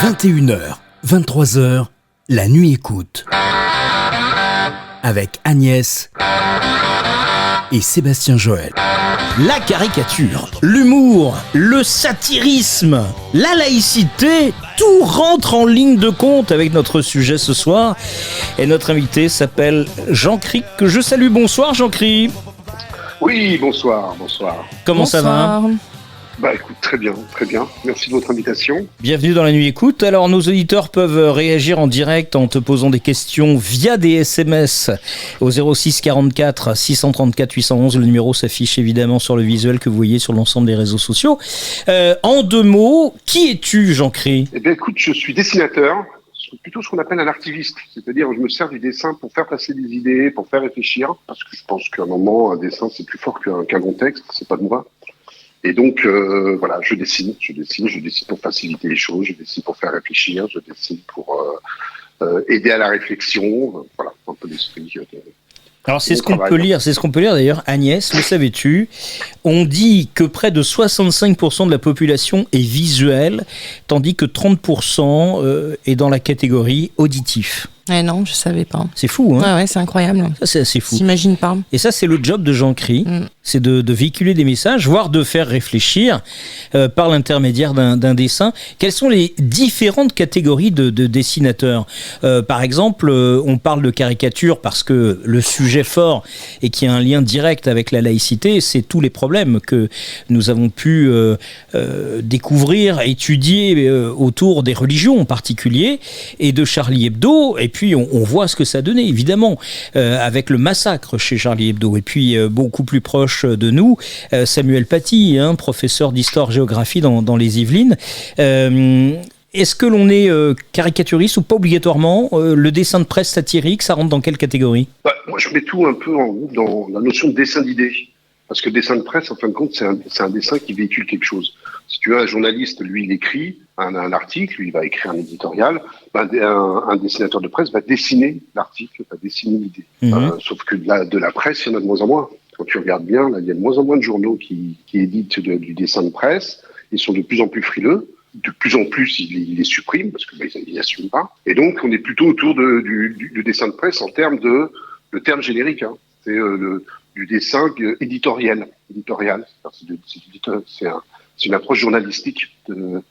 21h, 23h, la nuit écoute. Avec Agnès et Sébastien Joël. La caricature, l'humour, le satirisme, la laïcité, tout rentre en ligne de compte avec notre sujet ce soir. Et notre invité s'appelle Jean Cry, que je salue. Bonsoir Jean Cry. Oui, bonsoir. Comment ça va ? Bah écoute, très bien. Merci de votre invitation. Bienvenue dans la nuit écoute. Alors nos auditeurs peuvent réagir en direct en te posant des questions via des SMS au 06 44 634 811. Le numéro s'affiche évidemment sur le visuel que vous voyez sur l'ensemble des réseaux sociaux. En deux mots, qui es-tu Jean Cry ? Eh bien écoute, je suis dessinateur, plutôt ce qu'on appelle un artiviste. C'est-à-dire je me sers du dessin pour faire passer des idées, pour faire réfléchir, parce que je pense qu'à un moment, un dessin c'est plus fort qu'un bon texte, c'est pas de moi. Et donc, voilà, je dessine pour faciliter les choses, je dessine pour faire réfléchir, je dessine pour aider à la réflexion, voilà, un peu l'esprit. Alors c'est ce qu'on peut lire d'ailleurs, Agnès, le savais-tu ? On dit que près de 65% de la population est visuelle, tandis que 30% est dans la catégorie auditif. Non, je savais pas. C'est fou, hein ? Ouais, c'est incroyable. Ça, c'est assez fou. J'imagine pas. Et ça, c'est le job de Jean Cry, c'est de véhiculer des messages, voire de faire réfléchir par l'intermédiaire d'un dessin. Quelles sont les différentes catégories de dessinateurs ? Par exemple, on parle de caricature parce que le sujet fort et qui a un lien direct avec la laïcité, c'est tous les problèmes que nous avons pu découvrir, étudier autour des religions en particulier, et de Charlie Hebdo. Et puis on voit ce que ça donnait, évidemment, avec le massacre chez Charlie Hebdo. Et puis beaucoup plus proche de nous, Samuel Paty, professeur d'histoire-géographie dans les Yvelines. Est-ce que l'on est caricaturiste ou pas obligatoirement ? Le dessin de presse satirique, ça rentre dans quelle catégorie ? Moi, je mets tout un peu en groupe dans la notion de dessin d'idées. Parce que dessin de presse, en fin de compte, c'est un dessin qui véhicule quelque chose. Si tu as un journaliste, lui, il écrit un article, lui, il va écrire un éditorial. Un dessinateur de presse va dessiner l'article, va dessiner l'idée. Sauf que de la presse, il y en a de moins en moins. Quand tu regardes bien, là, il y a de moins en moins de journaux qui éditent du dessin de presse. Ils sont de plus en plus frileux. De plus en plus, ils les suppriment parce que ils n'assument pas. Et donc, on est plutôt autour du dessin de presse en termes le terme générique. C'est du dessin éditorial. C'est une approche journalistique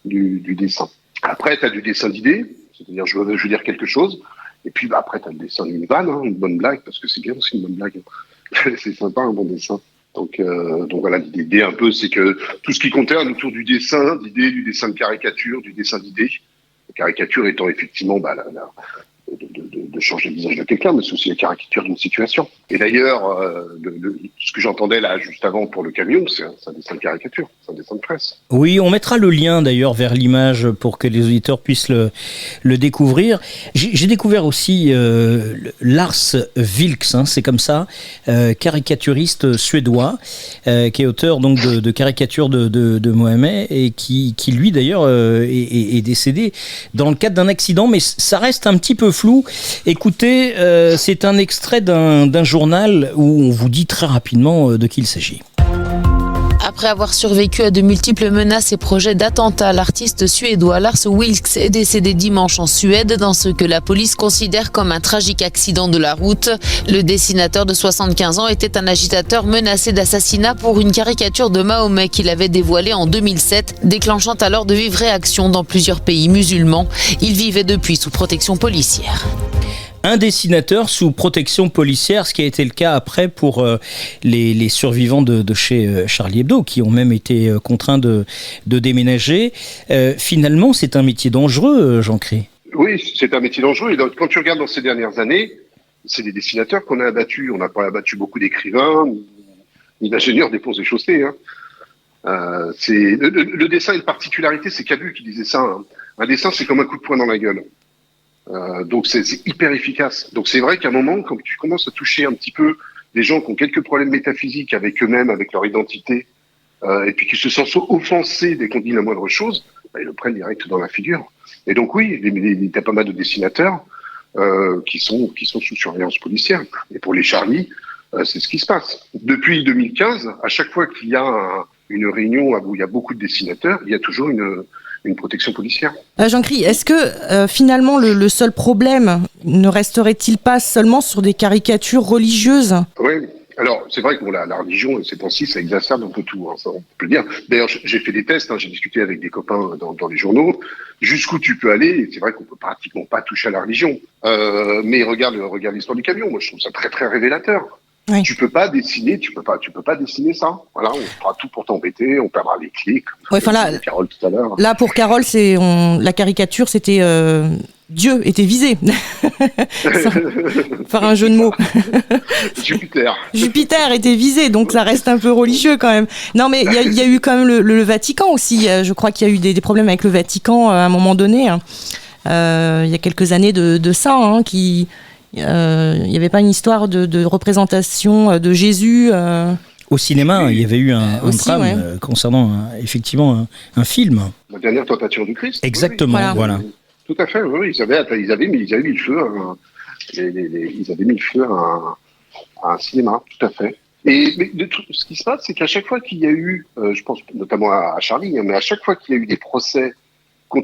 du dessin. Après, tu as du dessin d'idées, c'est-à-dire je veux dire quelque chose. Et puis après, tu as le dessin d'une vanne, une bonne blague, parce que c'est bien aussi une bonne blague. C'est sympa, un bon dessin. Donc voilà, l'idée un peu, c'est que tout ce qui concerne autour du dessin d'idées, du dessin de caricature, du dessin d'idées, la caricature étant effectivement de changer le visage de quelqu'un, mais c'est aussi la caricature d'une situation. Et d'ailleurs, ce que j'entendais là juste avant pour le camion, c'est un dessin de caricature, c'est un dessin de presse. Oui, on mettra le lien d'ailleurs vers l'image pour que les auditeurs puissent le découvrir. J'ai découvert aussi Lars Vilks, c'est comme ça, caricaturiste suédois, qui est auteur donc de caricatures de Mohamed et qui lui d'ailleurs est décédé dans le cadre d'un accident, mais ça reste un petit peu flou. Écoutez, c'est un extrait d'un journal où on vous dit très rapidement de qui il s'agit. Après avoir survécu à de multiples menaces et projets d'attentats, l'artiste suédois Lars Vilks est décédé dimanche en Suède dans ce que la police considère comme un tragique accident de la route. Le dessinateur de 75 ans était un agitateur menacé d'assassinat pour une caricature de Mahomet qu'il avait dévoilée en 2007, déclenchant alors de vives réactions dans plusieurs pays musulmans. Il vivait depuis sous protection policière. Un dessinateur sous protection policière, ce qui a été le cas après pour les survivants de chez Charlie Hebdo, qui ont même été contraints de déménager. Finalement, c'est un métier dangereux, Jean Cry. Oui, c'est un métier dangereux. Et donc, quand tu regardes dans ces dernières années, c'est des dessinateurs qu'on a abattus. On n'a pas abattu beaucoup d'écrivains, ni d'ingénieurs des ponts et chaussées. Le dessin a une particularité, c'est Cabu qui disait ça. Un dessin, c'est comme un coup de poing dans la gueule. Donc c'est hyper efficace. Donc c'est vrai qu'à un moment, quand tu commences à toucher un petit peu des gens qui ont quelques problèmes métaphysiques avec eux-mêmes, avec leur identité, et puis qui se sentent offensés dès qu'on dit la moindre chose, ils le prennent direct dans la figure. Et donc oui, il y a pas mal de dessinateurs qui sont sous surveillance policière. Et pour les Charlie, c'est ce qui se passe. Depuis 2015, à chaque fois qu'il y a une réunion où il y a beaucoup de dessinateurs, il y a toujours une protection policière. Jean-Cry, est-ce que finalement le seul problème ne resterait-il pas seulement sur des caricatures religieuses ? Oui. Alors, c'est vrai que la religion, ces temps-ci, ça exacerbe un peu tout, hein, ça, on peut le dire. D'ailleurs, j'ai fait des tests, hein, j'ai discuté avec des copains dans les journaux, jusqu'où tu peux aller, et c'est vrai qu'on peut pratiquement pas toucher à la religion. Mais regarde l'histoire du camion, moi je trouve ça très très révélateur. Oui. Tu peux pas dessiner ça. Voilà, on fera tout pour t'embêter, on perdra les clés. Ouais, enfin là, Carole tout à l'heure. Là, pour Carole, la caricature, c'était Dieu était visé. Faire un jeu de mots. Jupiter était visé, donc ça reste un peu religieux quand même. Non, mais il y a eu quand même le Vatican aussi. Je crois qu'il y a eu des problèmes avec le Vatican à un moment donné. Il y a quelques années de ça, hein, il n'y avait pas une histoire de représentation de Jésus. Au cinéma, il y avait eu un aussi, drame concernant effectivement un film. La dernière tentation du Christ. Exactement, oui. voilà. Tout à fait, oui. Ils avaient mis le feu à un cinéma, tout à fait. Mais ce qui se passe, c'est qu'à chaque fois qu'il y a eu, je pense notamment à Charlie, hein, mais à chaque fois qu'il y a eu des procès pour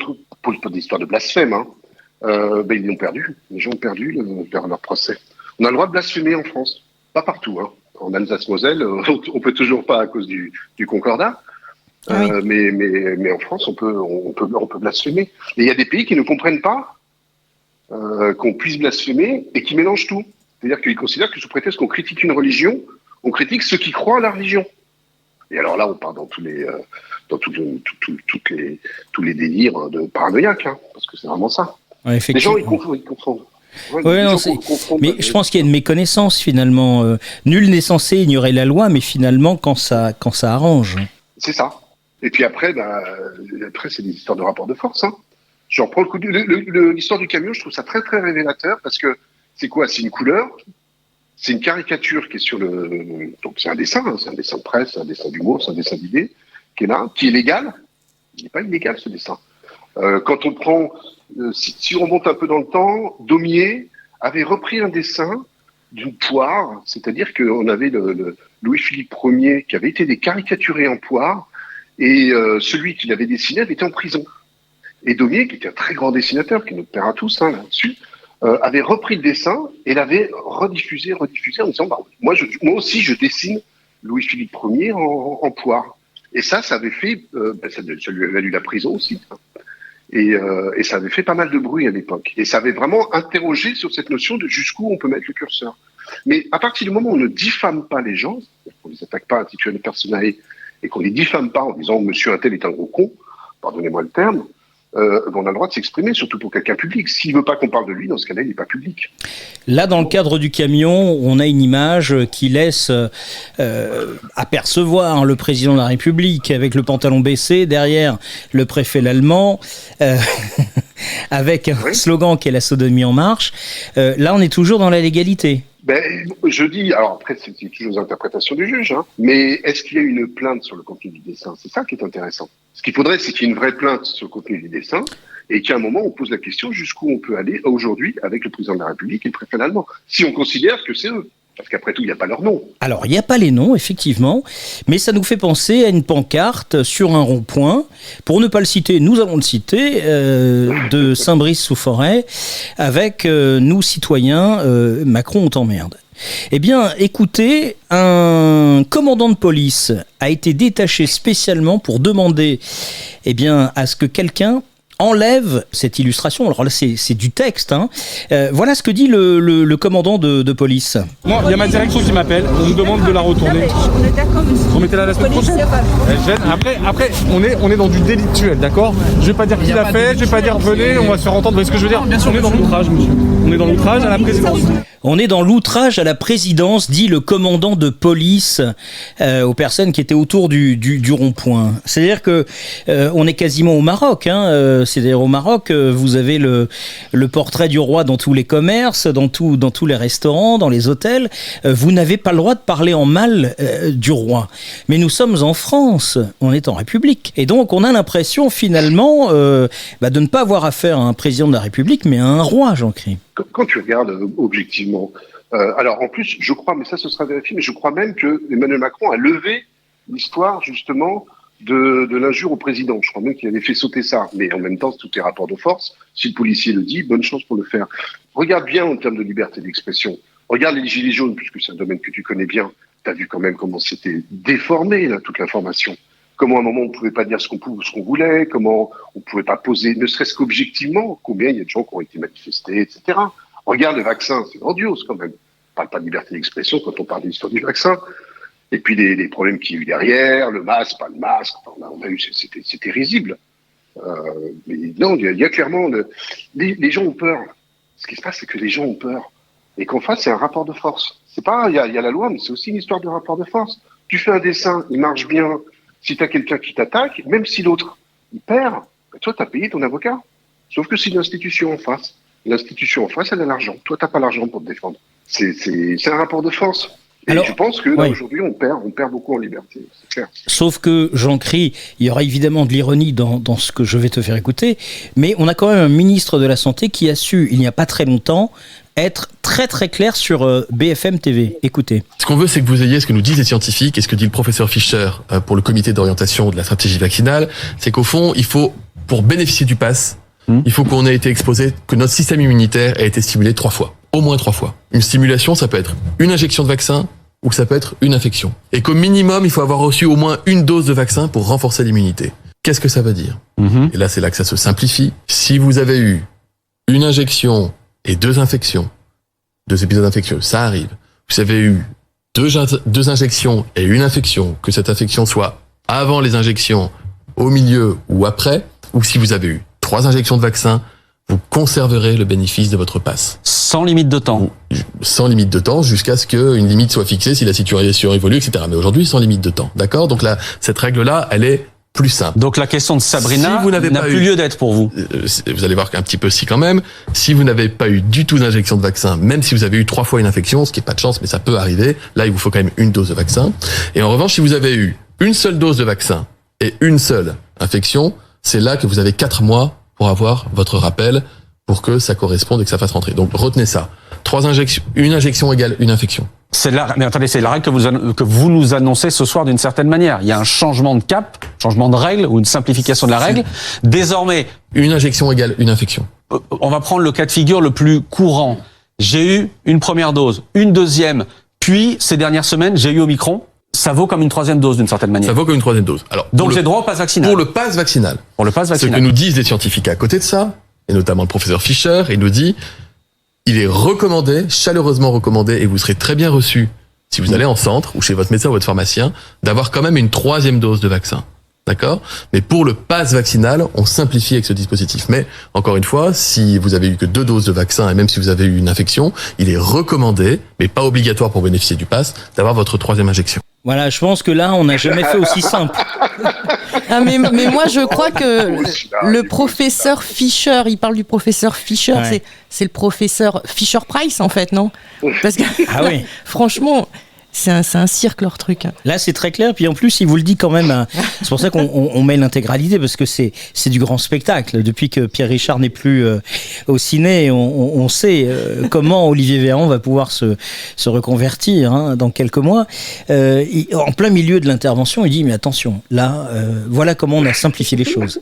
des histoires de blasphème, hein, ils l'ont perdu. Les gens ont perdu leur procès. On a le droit de blasphémer en France, pas partout. Hein. En Alsace-Moselle, on peut toujours pas à cause du concordat. Oui. Mais en France, on peut blasphémer. Et il y a des pays qui ne comprennent pas qu'on puisse blasphémer et qui mélangent tout. C'est-à-dire qu'ils considèrent que sous prétexte qu'on critique une religion, on critique ceux qui croient à la religion. Et alors là, on part dans tous les délires de paranoïaques, hein, parce que c'est vraiment ça. Ouais, les gens, ils confondent. Ouais, non, mais je pense qu'il y a une méconnaissance finalement. Nul n'est censé ignorer la loi, mais finalement, quand ça arrange. C'est ça. Et puis après, c'est des histoires de rapport de force. Hein. Je reprends le coup l'histoire du camion, je trouve ça très très révélateur parce que c'est quoi ? C'est une couleur, c'est une caricature qui est sur donc c'est un dessin de presse, c'est un dessin d'humour, c'est un dessin d'idée qui est là, qui est légal. Il n'est pas illégal ce dessin. Quand on prend, si on remonte un peu dans le temps, Daumier avait repris un dessin d'une poire, c'est-à-dire qu'on avait le Louis-Philippe Ier qui avait été caricaturé en poire. Et celui qui l'avait dessiné avait été en prison. Et Daumier, qui était un très grand dessinateur, qui est notre père à tous là-dessus, avait repris le dessin et l'avait rediffusé en disant moi aussi je dessine Louis-Philippe Ier en poire. Et ça avait fait, ça lui a valu la prison aussi. Hein. Et ça avait fait pas mal de bruit à l'époque. Et ça avait vraiment interrogé sur cette notion de jusqu'où on peut mettre le curseur. Mais à partir du moment où on ne diffame pas les gens, on ne les attaque pas intitulés personnels, et qu'on ne les diffame pas en disant « Monsieur un tel est un gros con », pardonnez-moi le terme, on a le droit de s'exprimer, surtout pour quelqu'un public. S'il ne veut pas qu'on parle de lui, dans ce cas-là, il n'est pas public. Là, dans le cadre du camion, on a une image qui laisse apercevoir le président de la République avec le pantalon baissé, derrière le préfet l'Allemand, avec un slogan qui est « La sodomie en marche ». Là, on est toujours dans la légalité. Je dis, alors après, c'est toujours aux interprétations du juge, hein, mais est-ce qu'il y a une plainte sur le contenu du dessin ? C'est ça qui est intéressant. Ce qu'il faudrait, c'est qu'il y ait une vraie plainte sur le contenu du dessin et qu'à un moment, on pose la question jusqu'où on peut aller aujourd'hui avec le président de la République et le préfet allemand, si on considère que c'est eux. Parce qu'après tout, il n'y a pas leur nom. Alors, il n'y a pas les noms, effectivement, mais ça nous fait penser à une pancarte sur un rond-point. Pour ne pas le citer, nous allons le citer, de Saint-Brice-sous-Forêt, avec nous, citoyens, Macron, on t'emmerde. Eh bien, écoutez, un commandant de police a été détaché spécialement pour demander à ce que quelqu'un enlève cette illustration. Alors là, c'est du texte. Hein. Voilà ce que dit le commandant de police. Moi, il y a ma direction qui m'appelle. On nous demande de la retourner. On est d'accord, monsieur. Remettez-la la semaine prochaine. Elle gêne. Après, on est dans du délictuel, d'accord ? Je vais pas dire qui l'a fait, je vais pas dire venez, on va se faire entendre. Vous voyez ce que je veux dire ? On est dans l'outrage, monsieur. On est dans l'outrage à la présidence. On est dans l'outrage à la présidence, dit le commandant de police aux personnes qui étaient autour du rond-point. C'est-à-dire que on est quasiment au Maroc. Hein, c'est-à-dire au Maroc, vous avez le portrait du roi dans tous les commerces, dans tous les restaurants, dans les hôtels. Vous n'avez pas le droit de parler en mal du roi. Mais nous sommes en France, on est en République. Et donc on a l'impression finalement de ne pas avoir affaire à un président de la République, mais à un roi, Jean-Cry. Quand tu regardes objectivement, alors en plus, je crois, mais ça ce sera vérifié, mais je crois même que Emmanuel Macron a levé l'histoire justement de l'injure au président. Je crois même qu'il avait fait sauter ça. Mais en même temps, tout est rapport de force. Si le policier le dit, bonne chance pour le faire. Regarde bien en termes de liberté d'expression. Regarde les gilets jaunes, puisque c'est un domaine que tu connais bien. Tu as vu quand même comment c'était déformé, là, toute l'information. Comment à un moment on pouvait pas dire ce qu'on voulait, comment on pouvait pas poser, ne serait-ce qu'objectivement, combien il y a de gens qui ont été manifestés, etc. Regarde le vaccin, c'est grandiose quand même. On parle pas de liberté d'expression quand on parle de l'histoire du vaccin. Et puis les problèmes qu'il y a eu derrière, le masque, pas le masque, enfin, on a eu, c'était risible. Mais non, il y a clairement, les gens ont peur. Ce qui se passe, c'est que les gens ont peur. Et qu'en face, c'est un rapport de force. C'est pas, il y a la loi, mais c'est aussi une histoire de rapport de force. Tu fais un dessin, il marche bien. Si tu as quelqu'un qui t'attaque, même si l'autre, il perd, ben toi, tu as payé ton avocat. Sauf que c'est l'institution en face. L'institution en face, elle a l'argent. Toi, t'as pas l'argent pour te défendre. C'est un rapport de force. Et alors, je pense que là, aujourd'hui, on perd beaucoup en liberté, c'est clair. Sauf que, j'en crie, il y aura évidemment de l'ironie dans ce que je vais te faire écouter, mais on a quand même un ministre de la Santé qui a su, il n'y a pas très longtemps, être très très clair sur BFM TV. Écoutez. Ce qu'on veut, c'est que vous ayez ce que nous disent les scientifiques et ce que dit le professeur Fischer pour le comité d'orientation de la stratégie vaccinale, c'est qu'au fond, il faut, pour bénéficier du pass, il faut qu'on ait été exposé, que notre système immunitaire ait été stimulé 3 fois. Au moins 3 fois. Une stimulation, ça peut être une injection de vaccin ou ça peut être une infection. Et qu'au minimum, il faut avoir reçu au moins une dose de vaccin pour renforcer l'immunité. Qu'est-ce que ça veut dire ? Et là, c'est là que ça se simplifie. Si vous avez eu une injection et 2 infections, 2 épisodes infectieux, ça arrive. Vous avez eu 2 injections et une infection, que cette infection soit avant les injections, au milieu ou après, ou si vous avez eu 3 injections de vaccin, vous conserverez le bénéfice de votre passe. Sans limite de temps. Sans limite de temps, jusqu'à ce qu'une limite soit fixée, si la situation évolue, etc. Mais aujourd'hui, sans limite de temps. D'accord ? Donc là, cette règle-là, elle est plus simple. Donc la question de Sabrina n'a plus lieu d'être pour vous. Vous allez voir qu'un petit peu si quand même. Si vous n'avez pas eu du tout d'injection de vaccin, même si vous avez eu 3 fois une infection, ce qui est pas de chance, mais ça peut arriver, là, il vous faut quand même une dose de vaccin. Et en revanche, si vous avez eu une seule dose de vaccin et une seule infection, c'est là que vous avez 4 mois pour avoir votre rappel, pour que ça corresponde et que ça fasse rentrer. Donc retenez ça. 3 injections, une injection égale une infection. Mais attendez, c'est la règle que vous nous annoncez ce soir d'une certaine manière. Il y a un changement de cap, changement de règle ou une simplification de la règle. Désormais, une injection égale une infection. On va prendre le cas de figure le plus courant. J'ai eu une première dose, une deuxième, puis ces dernières semaines, j'ai eu Omicron. Ça vaut comme une 3e dose d'une certaine manière. Ça vaut comme une 3e dose. Alors, donc j'ai droit au pass vaccinal. Pour le pass vaccinal. Ce que nous disent les scientifiques à côté de ça, et notamment le professeur Fischer, il nous dit, il est recommandé, chaleureusement recommandé, et vous serez très bien reçu, si vous allez en centre, ou chez votre médecin ou votre pharmacien, d'avoir quand même une 3e dose de vaccin. D'accord ? Mais pour le pass vaccinal, on simplifie avec ce dispositif. Mais, encore une fois, si vous avez eu que 2 doses de vaccin, et même si vous avez eu une infection, il est recommandé, mais pas obligatoire pour bénéficier du pass, d'avoir votre 3e injection. Voilà, je pense que là, on n'a jamais fait aussi simple. Ah, mais moi, je crois que le professeur Fischer, il parle du professeur Fischer, ouais. C'est le professeur Fischer-Price, en fait, non ? Parce que, oui. Franchement, c'est un cirque, leur truc. Là, c'est très clair. Puis en plus, il vous le dit quand même. C'est pour ça qu'on met l'intégralité, parce que c'est du grand spectacle. Depuis que Pierre Richard n'est plus au ciné, on sait comment Olivier Véran va pouvoir se reconvertir dans quelques mois. En plein milieu de l'intervention, il dit, mais attention, là, voilà comment on a simplifié les choses.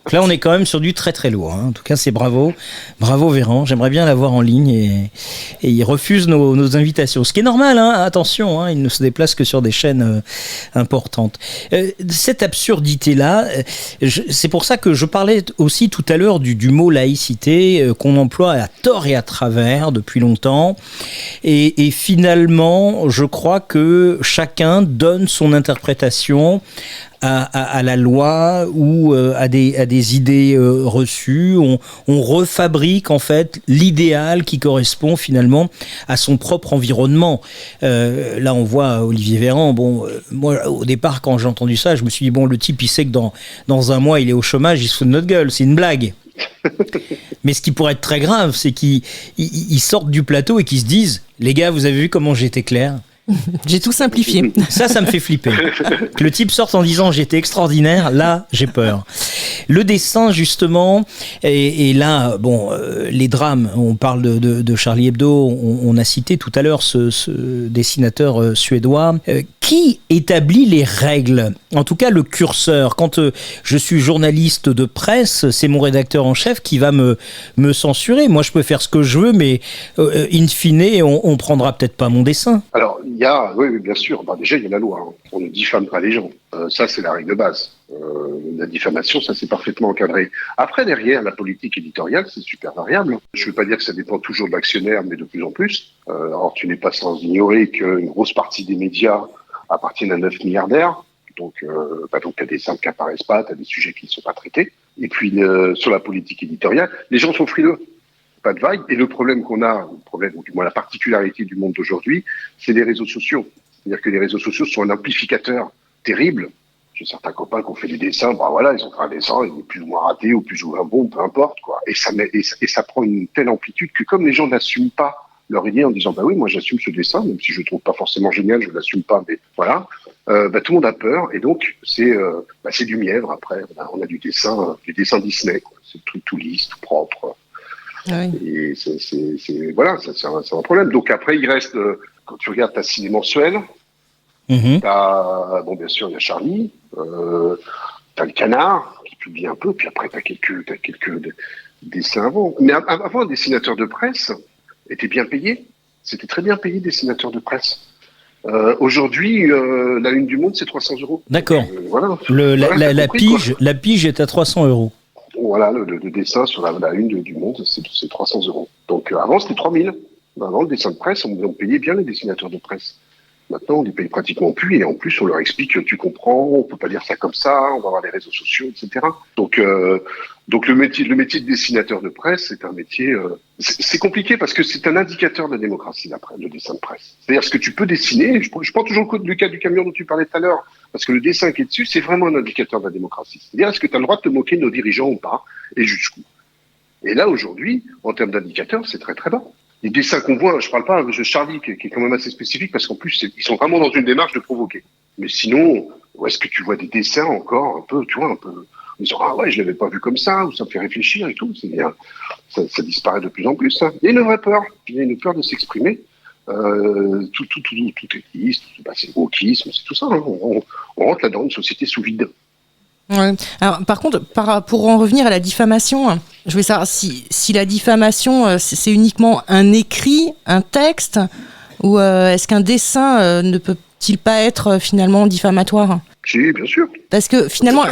Donc là, on est quand même sur du très très lourd. En tout cas, c'est bravo Véran. J'aimerais bien l'avoir en ligne et il refuse nos invitations. Ce qui est normal, attention, il ne se déplace que sur des chaînes importantes. Cette absurdité-là, c'est pour ça que je parlais aussi tout à l'heure du mot laïcité qu'on emploie à tort et à travers depuis longtemps. Et finalement, je crois que chacun donne son interprétation à la loi ou à des idées reçues. On refabrique en fait l'idéal qui correspond finalement à son propre environnement. Là, on voit Olivier Véran. Moi, au départ, quand j'ai entendu ça, je me suis dit, le type, il sait que dans un mois, il est au chômage, il se fout de notre gueule. C'est une blague. Mais ce qui pourrait être très grave, c'est qu'ils sortent du plateau et qu'ils se disent, les gars, vous avez vu comment j'étais clair ? J'ai tout simplifié. Ça me fait flipper. Que le type sorte en disant j'étais extraordinaire, là, j'ai peur. Le dessin, justement, et là, les drames, on parle de Charlie Hebdo, on a cité tout à l'heure ce dessinateur suédois. qui établit les règles? En tout cas, le curseur. Quand je suis journaliste de presse, c'est mon rédacteur en chef qui va me censurer. Moi, je peux faire ce que je veux, mais in fine, on prendra peut-être pas mon dessin. Alors, oui, bien sûr. Déjà, il y a la loi. On ne diffame pas les gens. Ça, c'est la règle de base. La diffamation, ça, c'est parfaitement encadré. Après, derrière, la politique éditoriale, c'est super variable. Je ne veux pas dire que ça dépend toujours de l'actionnaire, mais de plus en plus. Alors, tu n'es pas sans ignorer qu'une grosse partie des médias appartiennent à 9 milliardaires. Donc, tu as des dessins qui n'apparaissent pas, tu as des sujets qui ne sont pas traités. Et puis, sur la politique éditoriale, les gens sont frileux. Pas de vague. Et le problème qu'on a, ou du moins la particularité du monde d'aujourd'hui, c'est les réseaux sociaux. C'est-à-dire que les réseaux sociaux sont un amplificateur terrible. J'ai certains copains qui ont fait des dessins, ils ont fait un dessin, il est plus ou moins raté ou plus ou moins bon, peu importe, quoi. Et ça prend une telle amplitude que comme les gens n'assument pas leur idée en disant, oui, moi j'assume ce dessin, même si je le trouve pas forcément génial, je l'assume pas, mais voilà, tout le monde a peur, et donc c'est du mièvre après. On a du dessin Disney, quoi. C'est le truc tout lisse, tout propre. Oui. Et c'est un problème. Donc après, il reste, quand tu regardes ta ciné mensuelle, bien sûr, il y a Charlie, t'as le Canard, qui publie un peu, puis après, t'as quelques dessins avant. Mais avant, un dessinateur de presse était bien payé. C'était très bien payé, dessinateur de presse. Aujourd'hui, la une du Monde, c'est 300 €. D'accord. La pige est à 300 €. Voilà, le dessin sur la une du Monde, c'est 300 €. Donc avant, c'était 3000. Avant, le dessin de presse, on payait bien les dessinateurs de presse. Maintenant, on les paye pratiquement plus, et en plus, on leur explique que tu comprends, on peut pas dire ça comme ça, on va avoir les réseaux sociaux, etc. Donc le métier de dessinateur de presse, c'est un métier, c'est compliqué parce que c'est un indicateur de la démocratie, le dessin de presse. C'est-à-dire ce que tu peux dessiner. Je prends toujours le cas du camion dont tu parlais tout à l'heure, parce que le dessin qui est dessus, c'est vraiment un indicateur de la démocratie. C'est-à-dire, est-ce que tu as le droit de te moquer de nos dirigeants ou pas, et jusqu'où? Et là, aujourd'hui, en termes d'indicateurs, c'est très très bas. Les dessins qu'on voit, je parle pas de Charlie, qui est quand même assez spécifique, parce qu'en plus, ils sont vraiment dans une démarche de provoquer. Mais sinon, où est-ce que tu vois des dessins encore un peu, en disant, je l'avais pas vu comme ça, ou ça me fait réfléchir et tout. Ça disparaît de plus en plus, ça. Il y a une vraie peur. Il y a une peur de s'exprimer. Tout est lisse, c'est le wokisme, c'est tout ça. Hein. On rentre là-dedans, une société sous vide. Ouais. Alors, par contre, pour en revenir à la diffamation, je voulais savoir si la diffamation, c'est uniquement un écrit, un texte, ou est-ce qu'un dessin ne peut-il pas être finalement diffamatoire? Si, bien sûr. Parce que finalement,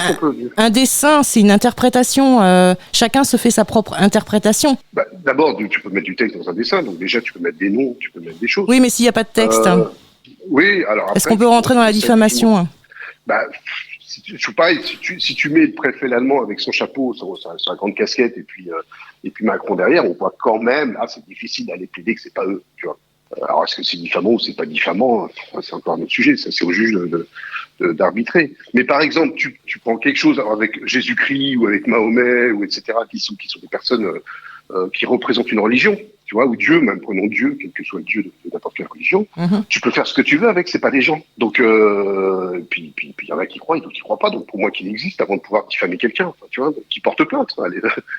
un dessin, c'est une interprétation. Chacun se fait sa propre interprétation. D'abord, tu peux mettre du texte dans un dessin, donc déjà tu peux mettre des noms, tu peux mettre des choses. Oui, mais s'il n'y a pas de texte. Oui, alors. Est-ce qu'on peut rentrer dans la diffamation? Si tu mets le préfet l'allemand avec son chapeau, sa grande casquette, et puis Macron derrière, on voit quand même, là, c'est difficile d'aller plaider que c'est pas eux, tu vois. Alors, est-ce que c'est diffamant ou c'est pas diffamant? C'est encore un autre sujet, ça, c'est au juge d'arbitrer. Mais par exemple, tu prends quelque chose avec Jésus-Christ ou avec Mahomet, ou etc., qui sont des personnes qui représentent une religion, tu vois, ou Dieu, même prenons Dieu, quel que soit le Dieu de n'importe quelle religion, tu peux faire ce que tu veux avec, c'est pas des gens. Donc, puis il y en a qui croient et d'autres qui croient pas. Donc pour moi qu'il existe avant de pouvoir diffamer quelqu'un, tu vois, qui porte plainte,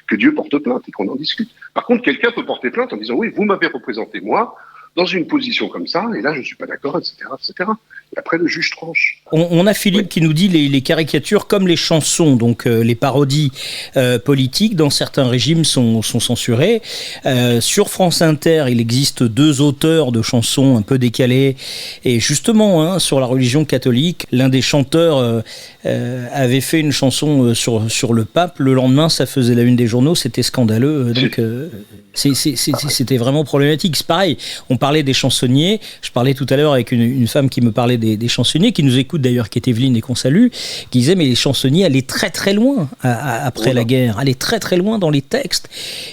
que Dieu porte plainte et qu'on en discute. Par contre, quelqu'un peut porter plainte en disant oui, vous m'avez représenté moi dans une position comme ça, et là je suis pas d'accord, etc., etc. Et après le juge tranche. On a Philippe qui nous dit les caricatures comme les chansons, donc les parodies politiques dans certains régimes sont censurées. Sur France Inter, il existe 2 auteurs de chansons un peu décalées, et justement sur la religion catholique, l'un des chanteurs avait fait une chanson sur le pape. Le lendemain, ça faisait la une des journaux, c'était scandaleux. Donc c'était vraiment problématique. C'est pareil. On parlait des chansonniers. Je parlais tout à l'heure avec une femme qui me parlait des chansonniers, qui nous écoute d'ailleurs, qui est Evelyne et qu'on salue, qui disait mais les chansonniers allaient très très loin après la guerre, allaient très très loin dans les textes,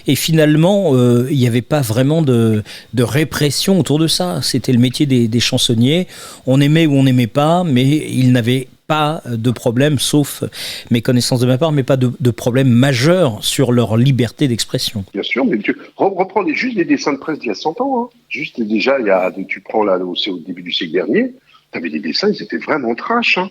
et finalement il n'y avait pas vraiment de répression autour de ça. C'était le métier des chansonniers, on aimait ou on n'aimait pas, mais ils n'avaient pas de problème, sauf mes connaissances de ma part, mais pas de problème majeur sur leur liberté d'expression. Bien sûr, mais tu reprends juste des dessins de presse d'il y a 100 ans. Hein. Juste déjà, tu prends là, c'est au début du siècle dernier, tu avais des dessins, ils étaient vraiment trash. Hein.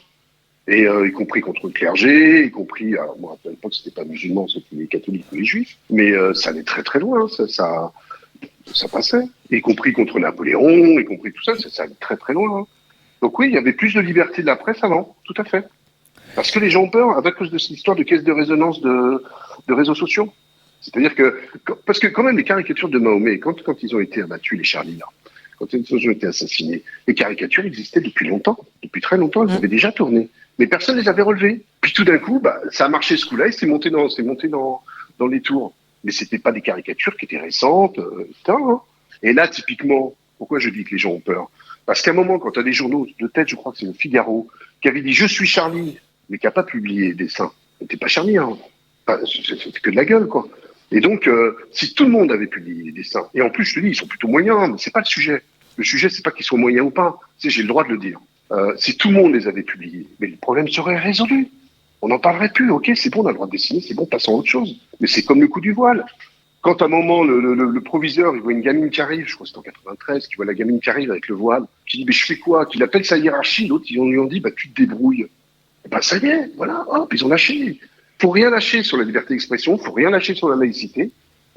Et y compris contre le clergé, y compris, alors moi à l'époque c'était pas musulman, c'était les catholiques ou les juifs, mais ça allait très très loin, ça passait. Y compris contre Napoléon, y compris tout ça, ça allait très très loin. Hein. Donc oui, il y avait plus de liberté de la presse avant, tout à fait. Parce que les gens ont peur, à cause de cette histoire de caisse de résonance de réseaux sociaux. C'est-à-dire que, parce que quand même les caricatures de Mahomet, quand ils ont été abattus, les Charlie, là, quand ils ont été assassinés, les caricatures existaient depuis longtemps, depuis très longtemps, elles avaient déjà tourné. Mais personne ne les avait relevées. Puis tout d'un coup, ça a marché ce coup-là et c'est monté dans les tours. Mais c'était pas des caricatures qui étaient récentes, etc. Hein. Et là, typiquement, pourquoi je dis que les gens ont peur? Parce qu'à un moment, quand tu as des journaux de tête, je crois que c'est le Figaro, qui avait dit « Je suis Charlie », mais qui n'a pas publié des dessins. C'était pas Charlie, hein. C'était que de la gueule, quoi. Et donc, si tout le monde avait publié des dessins, et en plus, je te dis, ils sont plutôt moyens, hein, mais c'est pas le sujet. Le sujet, c'est pas qu'ils soient moyens ou pas. J'ai le droit de le dire. Si tout le monde les avait publiés, mais le problème serait résolu. On n'en parlerait plus. Ok, c'est bon, on a le droit de dessiner, c'est bon, passons à autre chose. Mais c'est comme le coup du voile. Quand à un moment, le proviseur, il voit une gamine qui arrive, je crois que c'était en 93, qui voit la gamine qui arrive avec le voile, qui dit, mais je fais quoi? Qu'il appelle sa hiérarchie, l'autre, ils lui ont dit, tu te débrouilles. Ça y est, voilà, hop, ils ont lâché. Faut rien lâcher sur la liberté d'expression, faut rien lâcher sur la laïcité,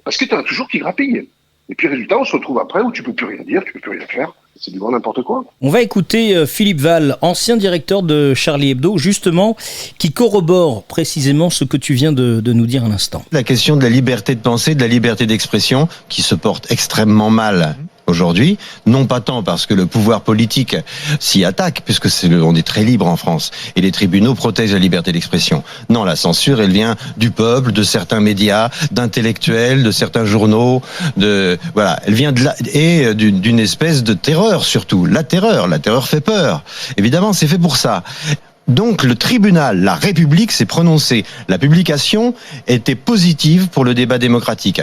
parce que tu as toujours qui grappille. Et puis résultat, on se retrouve après où tu peux plus rien dire, tu peux plus rien faire. C'est du grand n'importe quoi. On va écouter Philippe Val, ancien directeur de Charlie Hebdo, justement, qui corrobore précisément ce que tu viens de nous dire à l'instant. La question de la liberté de pensée, de la liberté d'expression, qui se porte extrêmement mal aujourd'hui, non pas tant parce que le pouvoir politique s'y attaque, puisque on est très libre en France, et les tribunaux protègent la liberté d'expression. Non, la censure, elle vient du peuple, de certains médias, d'intellectuels, de certains journaux, voilà, elle vient d'une espèce de terreur surtout. La terreur fait peur. Évidemment, c'est fait pour ça. Donc le tribunal, la République s'est prononcé. La publication était positive pour le débat démocratique.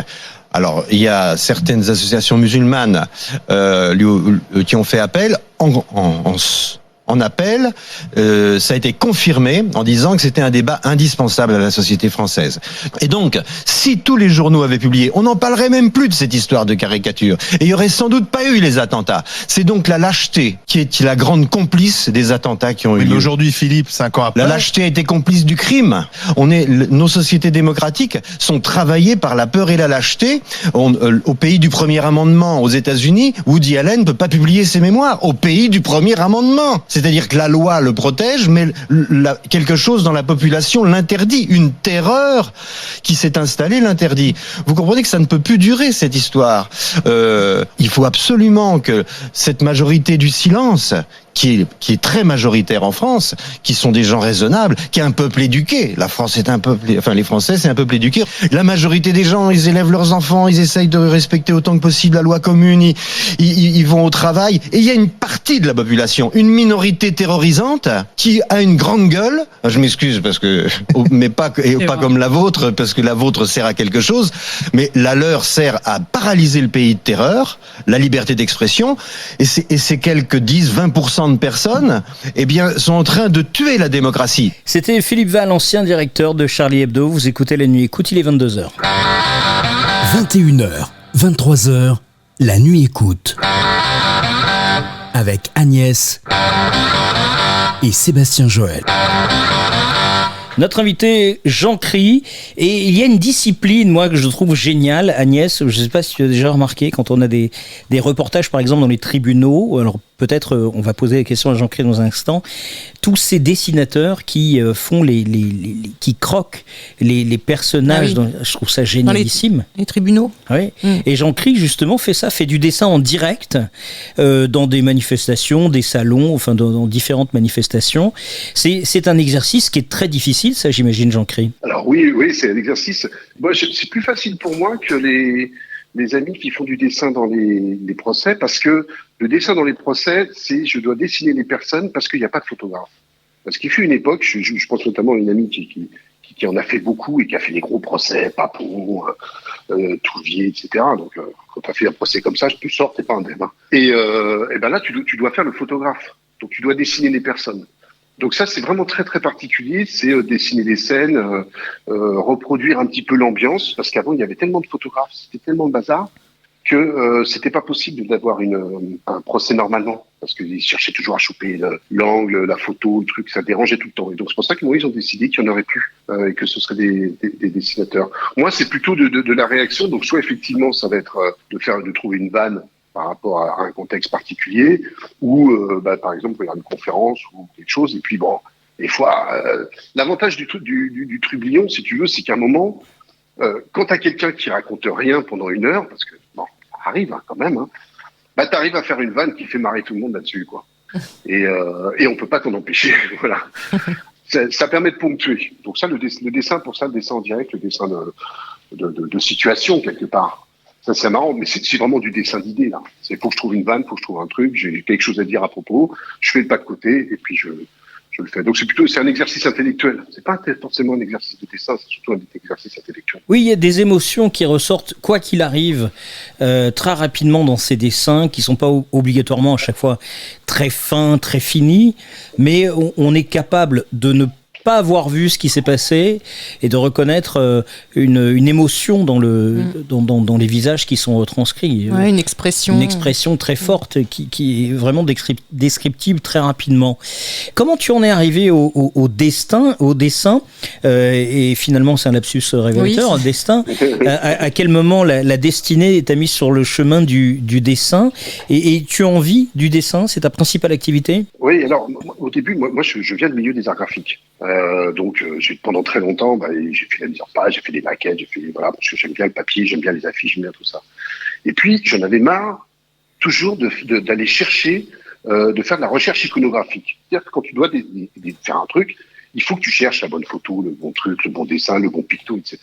Alors, il y a certaines associations musulmanes qui ont fait appel. En appel, ça a été confirmé en disant que c'était un débat indispensable à la société française. Et donc, si tous les journaux avaient publié, on n'en parlerait même plus de cette histoire de caricature. Et il y aurait sans doute pas eu les attentats. C'est donc la lâcheté qui est la grande complice des attentats qui ont eu lieu. Aujourd'hui, Philippe, 5 ans après... La lâcheté a été complice du crime. Nos sociétés démocratiques sont travaillées par la peur et la lâcheté. Au pays du premier amendement aux États-Unis, Woody Allen ne peut pas publier ses mémoires. Au pays du premier amendement. C'est-à-dire que la loi le protège, mais quelque chose dans la population l'interdit. Une terreur qui s'est installée l'interdit. Vous comprenez que ça ne peut plus durer, cette histoire. Il faut absolument que cette majorité du silence, qui est très majoritaire en France, qui sont des gens raisonnables, qui est un peuple éduqué. La France est les Français, c'est un peuple éduqué. La majorité des gens, ils élèvent leurs enfants, ils essayent de respecter autant que possible la loi commune, ils vont au travail. Et il y a une partie de la population, une minorité terrorisante, qui a une grande gueule. Je m'excuse parce que, mais pas comme la vôtre, parce que la vôtre sert à quelque chose, mais la leur sert à paralyser le pays de terreur, la liberté d'expression, et c'est quelques 10-20% de personnes, sont en train de tuer la démocratie. C'était Philippe Val, ancien directeur de Charlie Hebdo. Vous écoutez La Nuit Écoute, il est 22h. 21h, 23h, La Nuit Écoute. Avec Agnès et Sébastien Joël. Notre invité, Jean Cry, et il y a une discipline, moi, que je trouve géniale, Agnès, je ne sais pas si tu as déjà remarqué, quand on a des reportages, par exemple, dans les tribunaux, alors peut-être on va poser la question à Jean Cry dans un instant, tous ces dessinateurs qui font qui croquent les personnages, je trouve ça génialissime. Les tribunaux. Oui. Et Jean Cry, justement, fait du dessin en direct, dans des manifestations, des salons, enfin dans différentes manifestations. C'est un exercice qui est très difficile, ça, j'imagine, Jean Cry. Alors oui, c'est un exercice. Moi, c'est plus facile pour moi que les amis qui font du dessin dans les procès, parce que le dessin dans les procès, je dois dessiner les personnes parce qu'il n'y a pas de photographe. Parce qu'il fut une époque, je pense notamment à une amie qui en a fait beaucoup et qui a fait des gros procès, Papon, Touvier, etc. Donc, quand tu as fait un procès comme ça, tu sors, t'es pas indemne. Et là, tu dois faire le photographe. Donc, tu dois dessiner les personnes. Donc ça, c'est vraiment très très particulier, c'est dessiner des scènes, reproduire un petit peu l'ambiance, parce qu'avant, il y avait tellement de photographes, c'était tellement de bazar, que c'était pas possible d'avoir un procès normalement, parce qu'ils cherchaient toujours à choper l'angle, la photo, le truc, ça dérangeait tout le temps. Et donc c'est pour ça qu'ils ont décidé qu'il y en aurait plus, et que ce seraient des dessinateurs. Moi, c'est plutôt de la réaction, donc soit effectivement, ça va être de trouver une vanne par rapport à un contexte particulier, ou par exemple il y a une conférence ou quelque chose, et puis bon, des fois, l'avantage du trublion, si tu veux, c'est qu'à un moment, quand t'as quelqu'un qui raconte rien pendant 1 heure, parce que bon, ça arrive quand même, t'arrives à faire une vanne qui fait marrer tout le monde là-dessus, quoi. Et on peut pas t'en empêcher, voilà. Ça permet de ponctuer. Donc ça, le dessin, pour ça, le dessin en direct, le dessin de situation quelque part. Ça, c'est marrant, mais c'est vraiment du dessin d'idées, là. C'est faut que je trouve une vanne, faut que je trouve un truc, j'ai quelque chose à dire à propos, je fais le pas de côté, et puis je le fais. Donc c'est un exercice intellectuel. C'est pas forcément un exercice de dessin, c'est surtout un exercice intellectuel. Oui, il y a des émotions qui ressortent, quoi qu'il arrive, très rapidement dans ces dessins, qui sont pas obligatoirement à chaque fois très fins, très finis, mais on est capable de ne pas avoir vu ce qui s'est passé et de reconnaître une émotion dans dans les visages qui sont retranscrits. Ouais, une expression très forte qui est vraiment descriptible très rapidement. Comment tu en es arrivé au dessin et finalement c'est un lapsus révélateur, destin. À quel moment la destinée t'a mis sur le chemin du dessin et tu as envie du dessin, c'est ta principale activité? Oui, alors au début, moi je viens du milieu des arts graphiques. Donc pendant très longtemps, j'ai fait la mise en page, j'ai fait des maquettes, parce que j'aime bien le papier, j'aime bien les affiches, j'aime bien tout ça. Et puis j'en avais marre toujours d'aller chercher, de faire de la recherche iconographique. C'est-à-dire que quand tu dois faire un truc, il faut que tu cherches la bonne photo, le bon truc, le bon dessin, le bon picto, etc.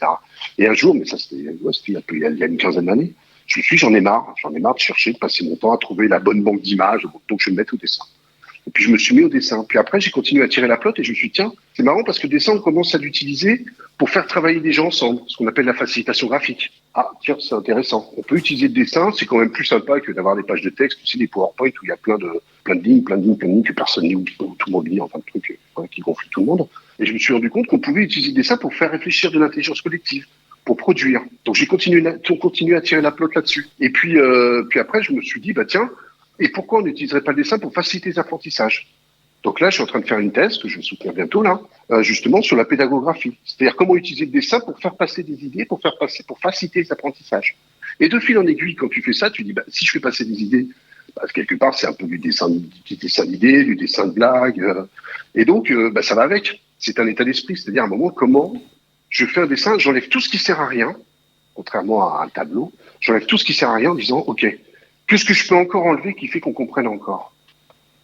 Et un jour, mais ça c'était il y a une quinzaine d'années, j'en ai marre de chercher, de passer mon temps à trouver la bonne banque d'images, donc je vais me mettre au dessin. Et puis je me suis mis au dessin. Puis après, j'ai continué à tirer la pelote et je me suis dit, tiens, c'est marrant parce que le dessin, on commence à l'utiliser pour faire travailler des gens ensemble, ce qu'on appelle la facilitation graphique. Ah, tiens, c'est intéressant. On peut utiliser le dessin, c'est quand même plus sympa que d'avoir des pages de texte, tu sais, des PowerPoint où il y a plein de lignes que personne lit, ou tout le monde lit, enfin, de trucs qui gonflent tout le monde. Et je me suis rendu compte qu'on pouvait utiliser le dessin pour faire réfléchir de l'intelligence collective, pour produire. Donc j'ai continué à tirer la pelote là-dessus. Et puis après, je me suis dit, tiens, et pourquoi on n'utiliserait pas le dessin pour faciliter les apprentissages? Donc là, je suis en train de faire une thèse que je vais soutenir bientôt là, justement sur la pédagographie. C'est-à-dire comment utiliser le dessin pour faire passer des idées, pour faciliter les apprentissages. Et de fil en aiguille, quand tu fais ça, tu dis, si je fais passer des idées, quelque part, c'est un peu du dessin d'idées, du dessin de blague. Et donc, ça va avec. C'est un état d'esprit. C'est-à-dire, à un moment, comment je fais un dessin, j'enlève tout ce qui sert à rien, contrairement à un tableau, j'enlève tout ce qui sert à rien en disant, OK, qu'est-ce que je peux encore enlever qui fait qu'on comprenne encore?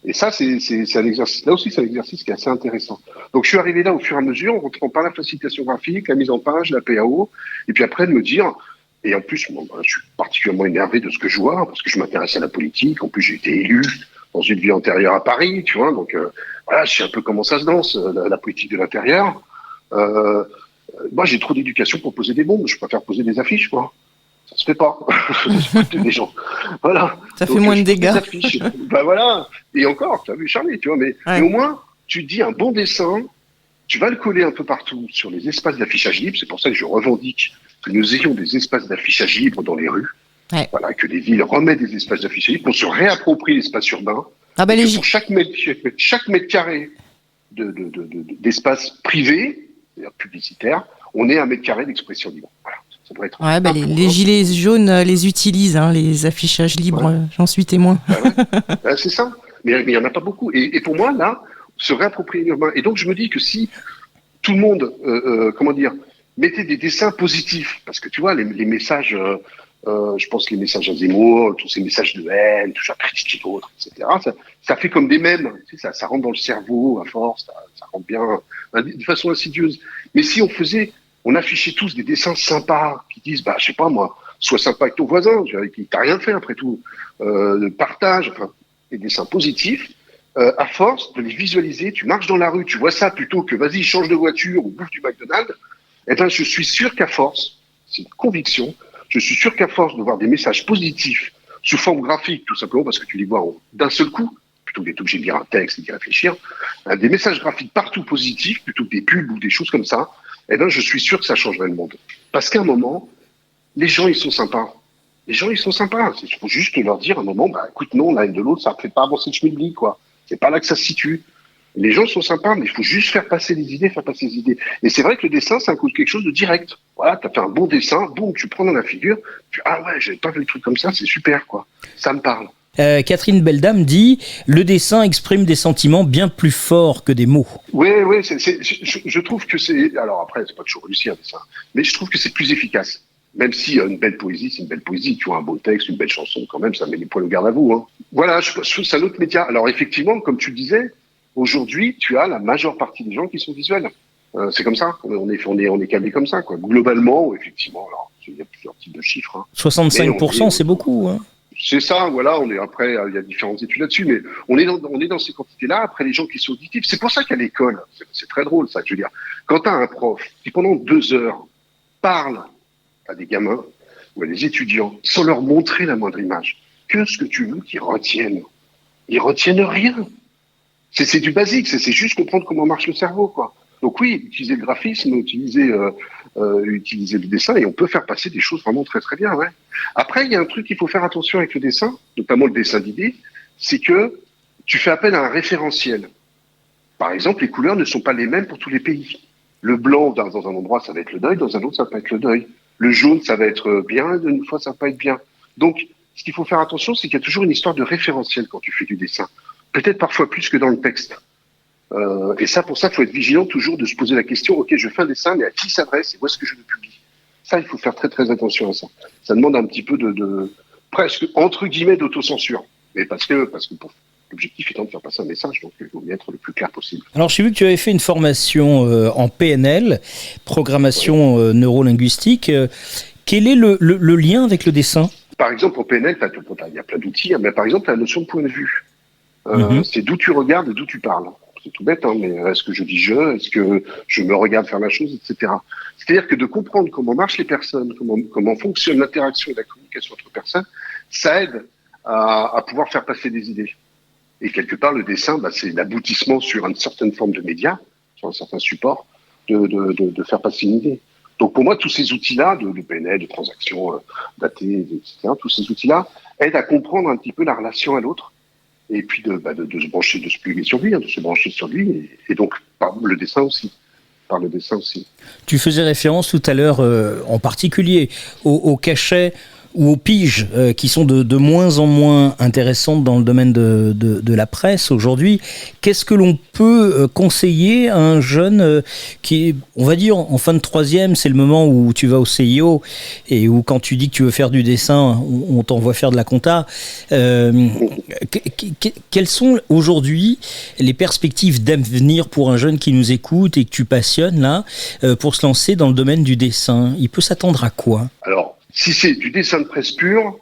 Et ça, c'est un exercice. Là aussi, c'est un exercice qui est assez intéressant. Donc, je suis arrivé là au fur et à mesure, en rentrant par la facilitation graphique, la mise en page, la PAO, et puis après de me dire, et en plus, je suis particulièrement énervé de ce que je vois, parce que je m'intéresse à la politique. En plus, j'ai été élu dans une vie antérieure à Paris, tu vois. Donc, voilà, je sais un peu comment ça se danse, la politique de l'intérieur. Moi, j'ai trop d'éducation pour poser des bombes. Je préfère poser des affiches, quoi. Ça se fait pas. Des gens. Voilà. Ça fait moins de dégâts. Voilà. Et encore, tu as vu Charlie, tu vois, mais au moins, tu te dis un bon dessin, tu vas le coller un peu partout sur les espaces d'affichage libre. C'est pour ça que je revendique que nous ayons des espaces d'affichage libre dans les rues. Ouais. Voilà, que les villes remettent des espaces d'affichage libre, qu'on se réapproprie l'espace urbain. Pour chaque mètre carré d'espace privé, c'est-à-dire publicitaire, on est 1 mètre carré d'expression libre. Voilà. Les gilets jaunes les utilisent, les affichages libres, j'en suis témoin. C'est ça, mais il n'y en a pas beaucoup. Et pour moi, là, se réapproprier l'urbain. Et donc, je me dis que si tout le monde, mettait des dessins positifs, parce que tu vois, les messages, je pense que les messages à Zemmour, tous ces messages de haine, toujours critiquer l'autre, etc., ça fait comme des mèmes, tu sais, ça rentre dans le cerveau à force, ça rentre bien, de façon insidieuse. Mais si on affichait tous des dessins sympas qui disent, je sais pas moi, sois sympa avec ton voisin, qui t'a rien fait après tout, partage, des dessins positifs, à force de les visualiser, tu marches dans la rue, tu vois ça plutôt que vas-y, change de voiture ou bouffe du McDonald's, je suis sûr qu'à force, c'est une conviction, je suis sûr qu'à force de voir des messages positifs sous forme graphique, tout simplement parce que tu les vois d'un seul coup, plutôt que d'être obligé de lire un texte et d'y réfléchir, des messages graphiques partout positifs, plutôt que des pubs ou des choses comme ça, je suis sûr que ça changerait le monde. Parce qu'à un moment, les gens, ils sont sympas. Les gens, ils sont sympas. Il faut juste leur dire à un moment, écoute, non, la haine de l'autre, ça ne fait pas avancer le schmilblick, quoi. C'est pas là que ça se situe. Les gens sont sympas, mais il faut juste faire passer les idées. Et c'est vrai que le dessin, ça coûte quelque chose de direct. Voilà, t'as fait un bon dessin, boum, tu prends dans la figure, ah ouais, j'avais pas vu le truc comme ça, c'est super, quoi. Ça me parle. Catherine Beldam dit « Le dessin exprime des sentiments bien plus forts que des mots ». Oui, je trouve que c'est... Alors après, c'est pas toujours réussi un dessin, mais je trouve que c'est plus efficace. Même si une belle poésie, c'est une belle poésie. Tu vois, un beau texte, une belle chanson, quand même, ça met les poils au garde à vous. Hein. Voilà, je trouve que c'est un autre média. Alors effectivement, comme tu le disais, aujourd'hui, tu as la majeure partie des gens qui sont visuels. C'est comme ça, on est câblé comme ça, quoi. Globalement, effectivement, alors, il y a plusieurs types de chiffres. Hein. 65%, c'est beaucoup, hein. C'est ça, voilà, après, il y a différentes études là-dessus, mais on est dans ces quantités-là. Après, les gens qui sont auditifs, c'est pour ça qu'à l'école, c'est très drôle, ça, je veux dire. Quand t'as un prof qui, pendant 2 heures, parle à des gamins ou à des étudiants, sans leur montrer la moindre image, que ce que tu veux qu'ils retiennent? Ils retiennent rien. C'est du basique, c'est juste comprendre comment marche le cerveau, quoi. Donc oui, utiliser le graphisme, utiliser le dessin, et on peut faire passer des choses vraiment très très bien, ouais. Après, il y a un truc qu'il faut faire attention avec le dessin, notamment le dessin d'idées, c'est que tu fais appel à un référentiel. Par exemple, les couleurs ne sont pas les mêmes pour tous les pays. Le blanc, dans un endroit, ça va être le deuil, dans un autre, ça va pas être le deuil. Le jaune, ça va être bien, une fois, ça va pas être bien. Donc, ce qu'il faut faire attention, c'est qu'il y a toujours une histoire de référentiel quand tu fais du dessin. Peut-être parfois plus que dans le texte. Et ça, pour ça, il faut être vigilant toujours de se poser la question, ok, je fais un dessin, mais à qui s'adresse et où est-ce que je le publie? Ça, il faut faire très très attention à ça. Ça demande un petit peu de presque, entre guillemets, d'autocensure. Mais parce que l'objectif étant de faire passer un message, donc il faut bien être le plus clair possible. Alors, j'ai vu que tu avais fait une formation en PNL, programmation neurolinguistique. Quel est le lien avec le dessin? Par exemple, en PNL, il y a plein d'outils, mais par exemple, la notion de point de vue. C'est d'où tu regardes et d'où tu parles. C'est tout bête, hein, mais est-ce que je dis est-ce que je me regarde faire la chose, etc. C'est-à-dire que de comprendre comment marchent les personnes, comment fonctionne l'interaction et la communication entre personnes, ça aide à pouvoir faire passer des idées. Et quelque part, le dessin, c'est l'aboutissement sur une certaine forme de média, sur un certain support, de faire passer une idée. Donc pour moi, tous ces outils-là, de PNL, de transactions datées, etc., tous ces outils-là aident à comprendre un petit peu la relation à l'autre, et puis de se brancher, de se pluguer sur lui, de se brancher sur lui, et donc par le dessin aussi. Tu faisais référence tout à l'heure, en particulier, au cachet ou aux piges qui sont de moins en moins intéressantes dans le domaine de la presse aujourd'hui. Qu'est-ce que l'on peut conseiller à un jeune qui est, on va dire, en fin de 3e, c'est le moment où tu vas au CIO et où quand tu dis que tu veux faire du dessin, on t'envoie faire de la compta. Quelles sont aujourd'hui les perspectives d'avenir pour un jeune qui nous écoute et que tu passionnes là, pour se lancer dans le domaine du dessin? Il peut s'attendre à quoi? Alors, si c'est du dessin de presse pur,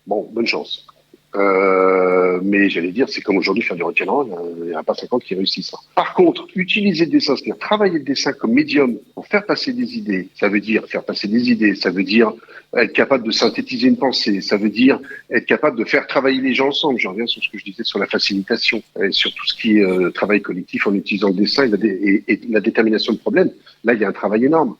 bon, bonne chance. Mais j'allais dire, c'est comme aujourd'hui faire du rock'n'roll, il n'y en a pas 50 qui réussissent. Par contre, utiliser le dessin, c'est-à-dire travailler le dessin comme médium pour faire passer des idées, ça veut dire faire passer des idées, ça veut dire être capable de synthétiser une pensée, ça veut dire être capable de faire travailler les gens ensemble. Je reviens sur ce que je disais sur la facilitation, et sur tout ce qui est travail collectif en utilisant le dessin et la détermination de problèmes. Là, il y a un travail énorme.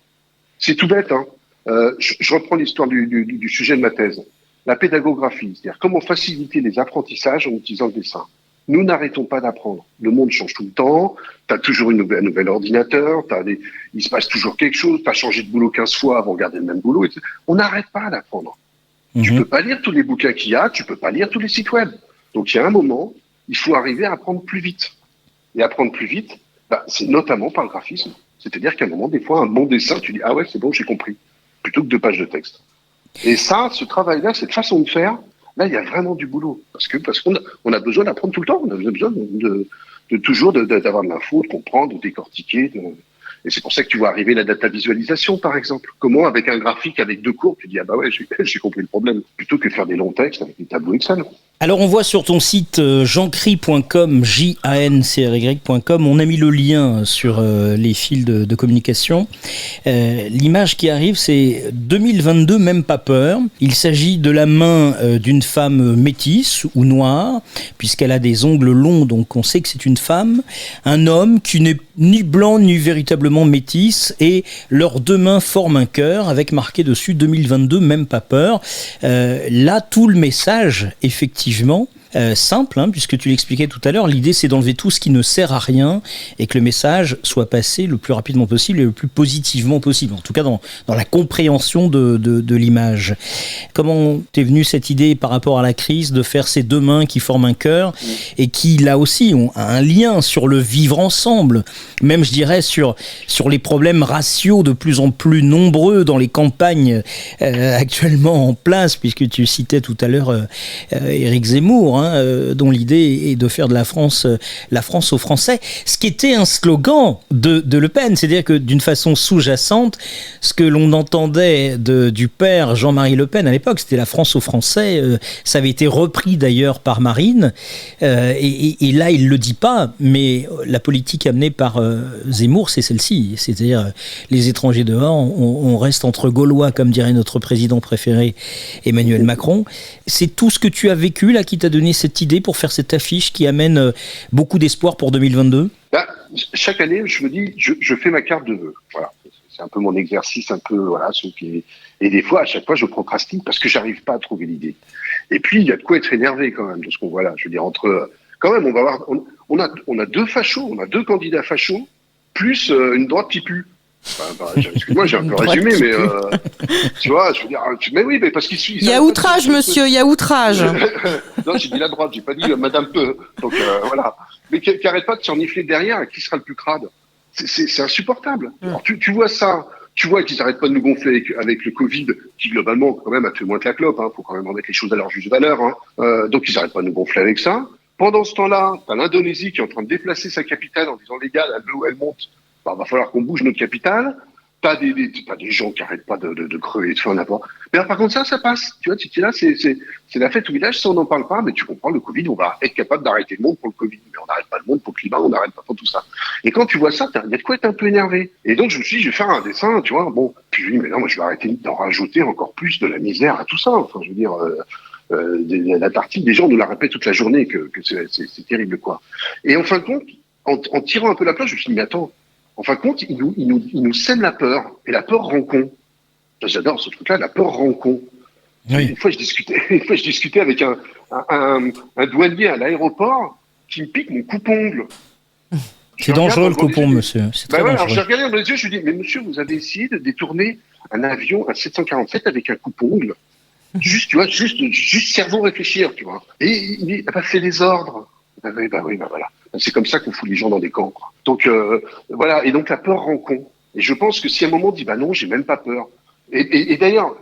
C'est tout bête, hein. Je reprends l'histoire du sujet de ma thèse. La pédagographie, c'est-à-dire comment faciliter les apprentissages en utilisant le dessin. Nous n'arrêtons pas d'apprendre. Le monde change tout le temps, tu as toujours un nouvel ordinateur, il se passe toujours quelque chose, tu as changé de boulot 15 fois avant de garder le même boulot, etc. On n'arrête pas d'apprendre. Tu peux pas lire tous les bouquins qu'il y a, tu peux pas lire tous les sites web. Donc il y a un moment, il faut arriver à apprendre plus vite. Et apprendre plus vite, c'est notamment par le graphisme. C'est-à-dire qu'à un moment, des fois, un bon dessin, tu dis « Ah ouais, c'est bon, j'ai compris », plutôt que 2 pages de texte. Et ça, ce travail-là, cette façon de faire, là, il y a vraiment du boulot. Parce qu'on a besoin d'apprendre tout le temps. On a besoin de toujours d'avoir de l'info, de comprendre, de décortiquer. Et c'est pour ça que tu vois arriver la data visualisation, par exemple. Comment, avec un graphique, avec 2 courbes, tu dis « Ah bah ouais, j'ai compris le problème », plutôt que de faire des longs textes avec des tableaux Excel. Alors on voit sur ton site jancry.com, jancry.com, on a mis le lien sur les fils de communication. L'image qui arrive, c'est 2022, même pas peur. Il s'agit de la main d'une femme métisse ou noire, puisqu'elle a des ongles longs, donc on sait que c'est une femme. Un homme qui n'est ni blanc ni véritablement métisse, et leurs 2 mains forment un cœur avec marqué dessus 2022, même pas peur. Là, tout le message, effectivement, simple, puisque tu l'expliquais tout à l'heure. L'idée, c'est d'enlever tout ce qui ne sert à rien et que le message soit passé le plus rapidement possible et le plus positivement possible, en tout cas dans la compréhension de l'image. Comment t'es venue cette idée par rapport à la crise de faire ces deux mains qui forment un cœur et qui, là aussi, ont un lien sur le vivre ensemble, même, je dirais, sur les problèmes raciaux de plus en plus nombreux dans les campagnes actuellement en place, puisque tu citais tout à l'heure Éric Zemmour, dont l'idée est de faire de la France aux Français, ce qui était un slogan de Le Pen, c'est-à-dire que d'une façon sous-jacente, ce que l'on entendait du père Jean-Marie Le Pen à l'époque, c'était la France aux Français, ça avait été repris d'ailleurs par Marine, et là il le dit pas, mais la politique amenée par Zemmour, c'est celle-ci, c'est-à-dire les étrangers dehors, on reste entre Gaulois, comme dirait notre président préféré Emmanuel Macron. C'est tout ce que tu as vécu là qui t'a donné cette idée pour faire cette affiche qui amène beaucoup d'espoir pour 2022? Chaque année, je me dis, je fais ma carte de vœux. Voilà. C'est un peu mon exercice, et des fois, à chaque fois, je procrastine parce que j'arrive pas à trouver l'idée. Et puis, il y a de quoi être énervé quand même de ce qu'on voit là. Je veux dire, quand même, on a deux fachos, on a deux candidats fachos, plus une droite qui pue. Excuse-moi, j'ai un peu résumé, mais tu vois, je veux dire, mais oui, mais parce qu'il y a outrage, monsieur, il y a outrage. Non, j'ai dit la droite, j'ai pas dit Madame Peu. Donc voilà, mais qui arrête pas de s'enifler derrière, qui sera le plus crade. C'est insupportable. Alors, tu vois ça, tu vois qu'ils arrêtent pas de nous gonfler avec le Covid, qui globalement quand même a fait moins que la clope. Faut quand même remettre les choses à leur juste valeur. Donc ils arrêtent pas de nous gonfler avec ça. Pendant ce temps-là, t'as l'Indonésie qui est en train de déplacer sa capitale en disant les gars, l'eau elle monte. Va falloir qu'on bouge notre capitale. T'as des gens qui arrêtent pas de crever de faim n'importe. Mais alors, par contre, ça passe. Tu vois, là, c'est la fête au village. Ça, on n'en parle pas, mais tu comprends, le Covid, on va être capable d'arrêter le monde pour le Covid. Mais on n'arrête pas le monde pour le climat, on n'arrête pas pour tout ça. Et quand tu vois ça, il y a de quoi être un peu énervé. Et donc, je me suis dit, je vais faire un dessin, tu vois. Bon, puis je me dis, mais non, moi, je vais arrêter d'en rajouter encore plus de la misère à tout ça. Enfin, je veux dire, la tartine, des gens nous la répètent toute la journée que c'est terrible, quoi. Et en fin de compte, en tirant un peu la plage, je me suis dit, mais attends, en fin de compte, il nous sème la peur, et la peur rend con. J'adore ce truc-là, la peur rend con. Oui. Une fois, je discutais avec un douanier à l'aéroport qui me pique mon coupe-ongle. C'est dangereux le coupe-ongle, monsieur. C'est très dangereux. Alors, j'ai regardé dans les yeux, je lui ai dit, mais monsieur, vous avez essayé de détourner un avion, un 747 avec un coupe-ongle. Juste cerveau réfléchir, tu vois. Et il dit, c'est les ordres. Voilà. C'est comme ça qu'on fout les gens dans des camps, quoi. Donc voilà, et donc la peur rend con. Et je pense que si à un moment on dit non, j'ai même pas peur. Et d'ailleurs,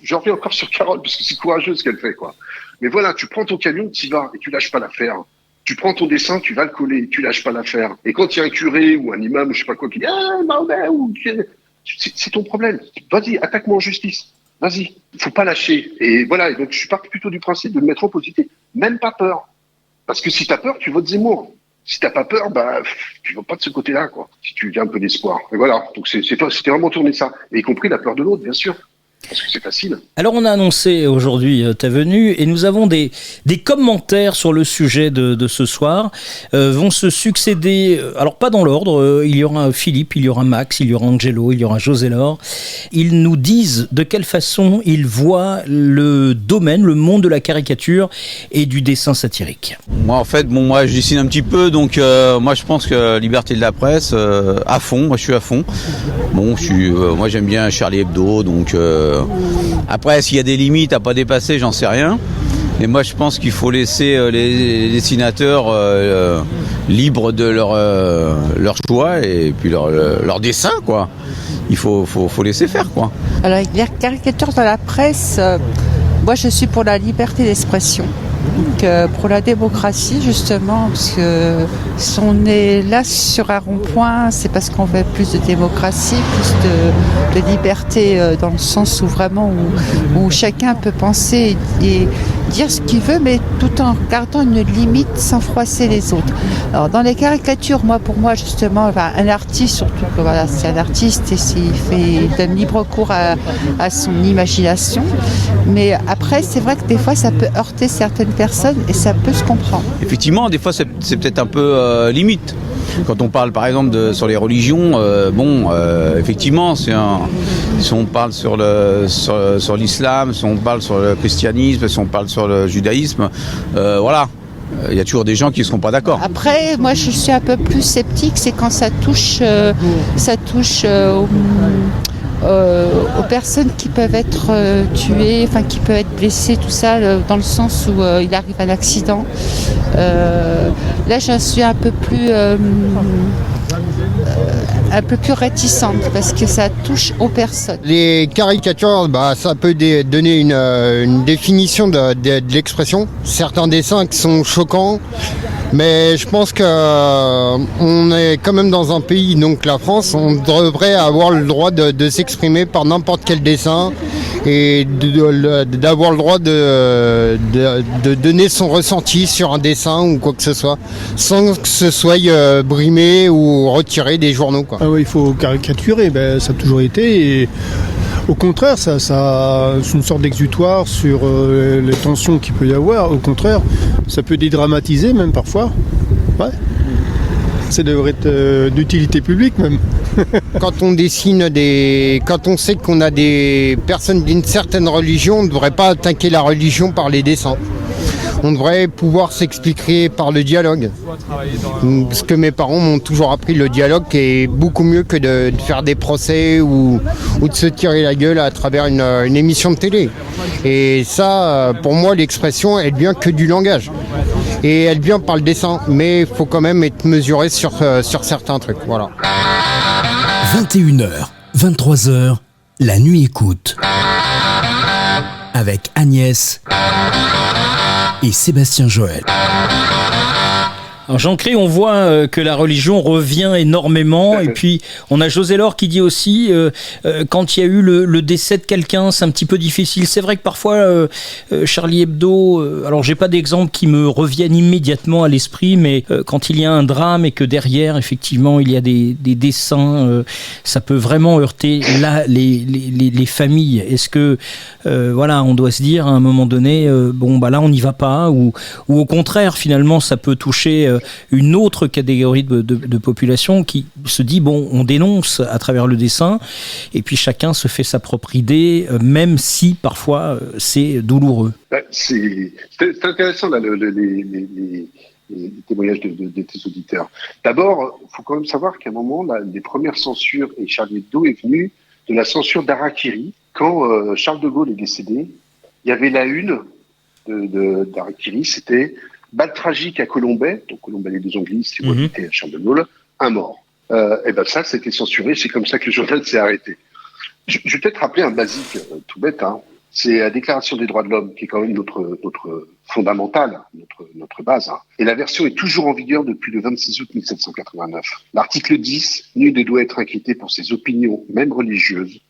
j'en reviens encore sur Carole parce que c'est courageux ce qu'elle fait, quoi. Mais voilà, tu prends ton camion, tu y vas et tu lâches pas l'affaire. Tu prends ton dessin, tu vas le coller, et tu lâches pas l'affaire. Et quand il y a un curé ou un imam ou je sais pas quoi qui dit c'est ton problème. Vas-y, attaque-moi en justice. Vas-y, faut pas lâcher. Et voilà, et donc je suis parti plutôt du principe de le mettre en positif, même pas peur. Parce que si t'as peur, tu votes Zemmour. Si t'as pas peur, tu vas pas de ce côté-là, quoi. Si tu as un peu d'espoir. Et voilà. Donc c'était vraiment tourner ça. Et y compris la peur de l'autre, bien sûr. Parce que c'est facile. Alors on a annoncé aujourd'hui ta venue et nous avons des commentaires sur le sujet de ce soir. Vont se succéder, alors pas dans l'ordre, il y aura Philippe, il y aura Max, il y aura Angelo, il y aura José Laure. Ils nous disent de quelle façon ils voient le domaine, le monde de la caricature et du dessin satirique. Moi en fait, moi je dessine un petit peu, donc moi je pense que liberté de la presse, à fond, moi je suis à fond. Moi j'aime bien Charlie Hebdo, donc... Après, s'il y a des limites à pas dépasser, j'en sais rien. Et moi, je pense qu'il faut laisser les dessinateurs libres de leur choix et puis leur dessin, quoi. Il faut laisser faire, quoi. Alors, avec les caricatures dans la presse, moi, je suis pour la liberté d'expression. Donc, pour la démocratie, justement, parce que si on est là sur un rond-point, c'est parce qu'on veut plus de démocratie, plus de liberté, dans le sens où vraiment où chacun peut penser et dire ce qu'il veut, mais tout en gardant une limite sans froisser les autres. Alors, dans les caricatures, pour moi, justement, un artiste, surtout que voilà, c'est un artiste et il donne libre cours à son imagination. Mais après, c'est vrai que des fois, ça peut heurter certaines personnes et ça peut se comprendre. Effectivement, des fois, c'est peut-être un peu limite. quand on parle par exemple sur les religions, effectivement, si on parle sur l'islam, si on parle sur le christianisme, si on parle sur le judaïsme, voilà. Il y a toujours des gens qui ne seront pas d'accord. Après, moi, je suis un peu plus sceptique, c'est quand ça touche aux personnes qui peuvent être tuées, enfin qui peuvent être blessées, tout ça, dans le sens où il arrive un accident. Là, j'en suis un peu plus réticente parce que ça touche aux personnes. Les caricatures, ça peut donner une définition de l'expression. Certains dessins qui sont choquants, mais je pense qu'on est quand même dans un pays, donc la France, on devrait avoir le droit de s'exprimer par n'importe quel dessin et d'avoir le droit de donner son ressenti sur un dessin ou quoi que ce soit, sans que ce soit brimé ou retiré des journaux, quoi. Ah oui, il faut caricaturer, ça a toujours été. Et au contraire, ça c'est une sorte d'exutoire sur les tensions qu'il peut y avoir. Au contraire, ça peut dédramatiser même parfois. Ouais. Ça devrait être d'utilité publique même. Quand on dessine quand on sait qu'on a des personnes d'une certaine religion, on ne devrait pas attaquer la religion par les dessins. On devrait pouvoir s'expliquer par le dialogue. Parce que mes parents m'ont toujours appris le dialogue est beaucoup mieux que de faire des procès ou de se tirer la gueule à travers une émission de télé. Et ça, pour moi, l'expression, elle vient que du langage. Et elle vient par le dessin. Mais il faut quand même être mesuré sur certains trucs. Voilà. 21h, 23h, la nuit écoute. Avec Agnès et Sébastien Joël. Alors Jean-Cré, on voit que la religion revient énormément, et puis on a José Laure qui dit aussi quand il y a eu le décès de quelqu'un, c'est un petit peu difficile. C'est vrai que parfois Charlie Hebdo, alors j'ai pas d'exemple qui me reviennent immédiatement à l'esprit, mais quand il y a un drame et que derrière effectivement il y a des dessins, ça peut vraiment heurter les familles. Est-ce que on doit se dire à un moment donné là on n'y va pas, ou au contraire finalement ça peut toucher une autre catégorie de population qui se dit on dénonce à travers le dessin, et puis chacun se fait sa propre idée, même si parfois c'est douloureux. C'est intéressant là, les témoignages de tes auditeurs. D'abord, il faut quand même savoir qu'à un moment, les premières censures, et Charlie Hebdo est venu de la censure d'Harakiri. Quand Charles de Gaulle est décédé, il y avait la une d'Harakiri, c'était balle tragique à Colombey, donc Colombey les deux Anglais, c'est moi qui à Charles de Gaulle, un mort. Ça, c'était censuré, c'est comme ça que le journal s'est arrêté. Je vais peut-être rappeler un basique tout bête, c'est la Déclaration des droits de l'homme, qui est quand même notre fondamentale, notre base. Et la version est toujours en vigueur depuis le 26 août 1789. L'article 10, nul ne doit être inquiété pour ses opinions, même religieuses,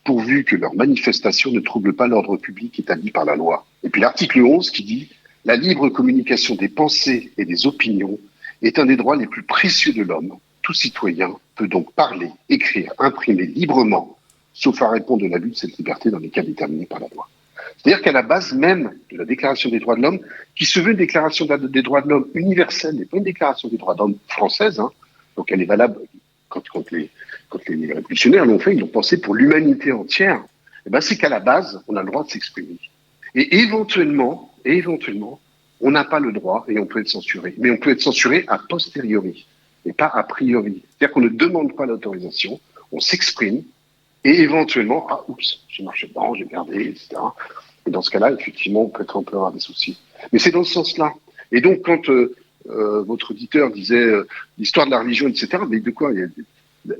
pourvu que leur manifestation ne trouble pas l'ordre public établi par la loi. Et puis l'article 11 qui dit « La libre communication des pensées et des opinions est un des droits les plus précieux de l'homme. Tout citoyen peut donc parler, écrire, imprimer librement, sauf à répondre de l'abus de cette liberté dans les cas déterminés par la loi. » C'est-à-dire qu'à la base même de la Déclaration des droits de l'homme, qui se veut une Déclaration des droits de l'homme universelle, et pas une Déclaration des droits de l'homme française, donc elle est valable quand les révolutionnaires l'ont fait, ils l'ont pensé pour l'humanité entière, c'est qu'à la base, on a le droit de s'exprimer. Et éventuellement, on n'a pas le droit et on peut être censuré. Mais on peut être censuré a posteriori et pas a priori. C'est-à-dire qu'on ne demande pas l'autorisation, on s'exprime et éventuellement, j'ai marché dedans, j'ai merdé, etc. Et dans ce cas-là, effectivement, on peut avoir des soucis. Mais c'est dans ce sens-là. Et donc, quand votre auditeur disait l'histoire de la religion, etc., mais de quoi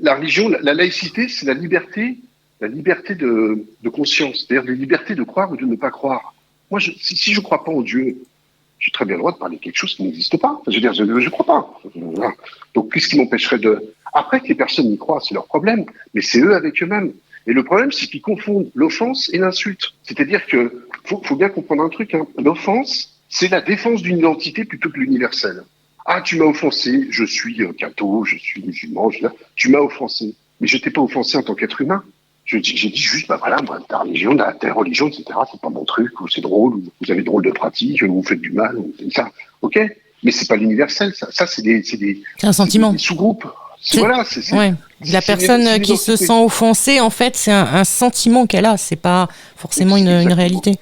la religion, la laïcité, c'est la liberté de conscience, c'est-à-dire la liberté de croire ou de ne pas croire. Moi, si je ne crois pas en Dieu, j'ai très bien le droit de parler de quelque chose qui n'existe pas. Je veux dire, je ne crois pas. Donc, qu'est-ce qui m'empêcherait de... Après que les personnes y croient, c'est leur problème, mais c'est eux avec eux-mêmes. Et le problème, c'est qu'ils confondent l'offense et l'insulte. C'est-à-dire que faut bien comprendre un truc. L'offense, c'est la défense d'une identité plutôt que l'universel. Ah, tu m'as offensé, je suis catho, je suis musulman, tu m'as offensé. Mais je t'ai pas offensé en tant qu'être humain. J'ai dit juste, moi, ta religion, etc., c'est pas mon truc, ou c'est drôle, ou vous avez drôle de pratique, ou vous faites du mal, ou ça. Ok? Mais c'est pas l'universel, ça c'est des un sentiment. Des sous-groupes. Voilà, ouais. La personne qui se sent offensée, en fait, c'est un sentiment qu'elle a, c'est pas forcément une réalité.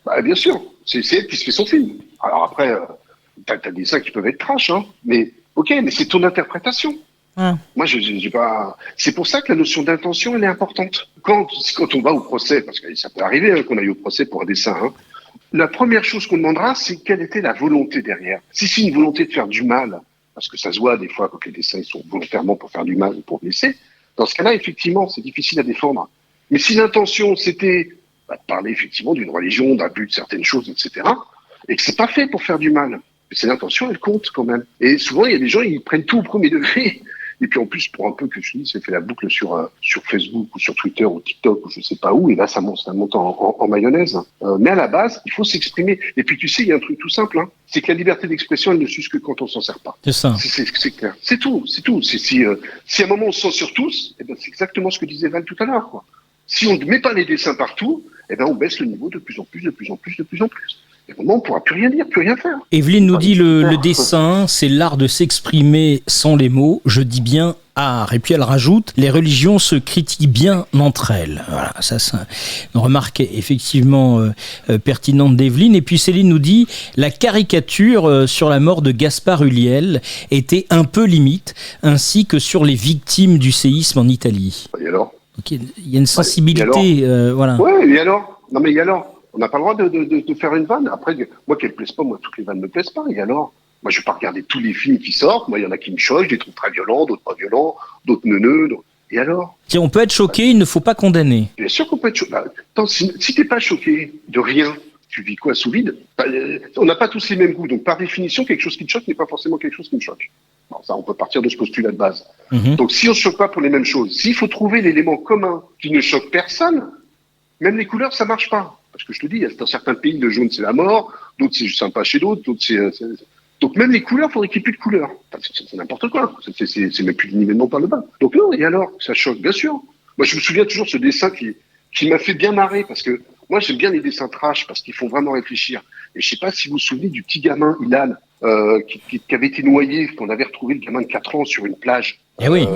Bah, bien sûr, c'est elle qui se fait son film. Alors après, t'as des dessins qui peuvent être trash, hein, mais ok, mais c'est ton interprétation. Moi, j'ai pas. C'est pour ça que la notion d'intention, elle est importante. Quand on va au procès, parce que ça peut arriver qu'on aille au procès pour un dessin, hein, la première chose qu'on demandera, c'est quelle était la volonté derrière. Si c'est une volonté de faire du mal, parce que ça se voit des fois quand les dessins ils sont volontairement pour faire du mal ou pour blesser, dans ce cas-là, effectivement, c'est difficile à défendre. Mais si l'intention, c'était de parler effectivement d'une religion, d'un but, de certaines choses, etc., et que c'est pas fait pour faire du mal, mais c'est l'intention, elle compte quand même. Et souvent, il y a des gens, ils prennent tout au premier degré. Et puis en plus, pour un peu que je dis, ça fait la boucle sur Facebook ou sur Twitter ou TikTok ou je sais pas où, et là ça monte en mayonnaise. Mais à la base, il faut s'exprimer. Et puis tu sais, il y a un truc tout simple, hein, c'est que la liberté d'expression, elle ne s'use que quand on s'en sert pas. C'est ça. C'est clair. C'est tout. Si à un moment on s'en sert tous, eh ben c'est exactement ce que disait Val tout à l'heure, quoi. Si on ne met pas les dessins partout, eh ben on baisse le niveau de plus en plus. Et à un moment, on ne pourra plus rien dire, plus rien faire. Evelyne nous dit le dessin, c'est l'art de s'exprimer sans les mots. Je dis bien art. Et puis elle rajoute, les religions se critiquent bien entre elles. Voilà, ça c'est une remarque effectivement pertinente d'Evelyne. Et puis Céline nous dit, la caricature sur la mort de Gaspard Ulliel était un peu limite, ainsi que sur les victimes du séisme en Italie. Et alors ? Donc, il y a une sensibilité, voilà. Ouais, et alors ? Non mais et alors ? On n'a pas le droit de faire une vanne. Après, moi, qu'elle ne plaise pas, moi, toutes les vannes ne me plaisent pas. Et alors ? Moi, je ne vais pas regarder tous les films qui sortent. Moi, il y en a qui me choquent, je les trouve très violents, d'autres pas violents, d'autres neuneux. Et alors ? Tiens, on peut être choqué, il ne faut pas condamner. Bien sûr qu'on peut être choqué. Attends, si tu n'es pas choqué de rien, tu vis quoi sous vide ? On n'a pas tous les mêmes goûts. Donc, par définition, quelque chose qui te choque n'est pas forcément quelque chose qui me choque. Bon, ça, on peut partir de ce postulat de base. Donc, si on ne se choque pas pour les mêmes choses, s'il faut trouver l'élément commun qui ne choque personne, même les couleurs, ça ne marche pas. Parce que je te dis, dans certains pays, le jaune, c'est la mort, d'autres, c'est sympa chez d'autres, Donc même les couleurs, il faudrait qu'il n'y ait plus de couleurs. Enfin, c'est n'importe quoi. C'est même plus du nivellement par le bas. Donc non, et alors, ça choque, bien sûr. Moi, je me souviens toujours de ce dessin qui m'a fait bien marrer, parce que moi, j'aime bien les dessins trash, parce qu'ils font vraiment réfléchir. Et je sais pas si vous vous souvenez du petit gamin, Ilan, qui avait été noyé, qu'on avait retrouvé, le gamin de 4 ans, sur une plage. Eh oui.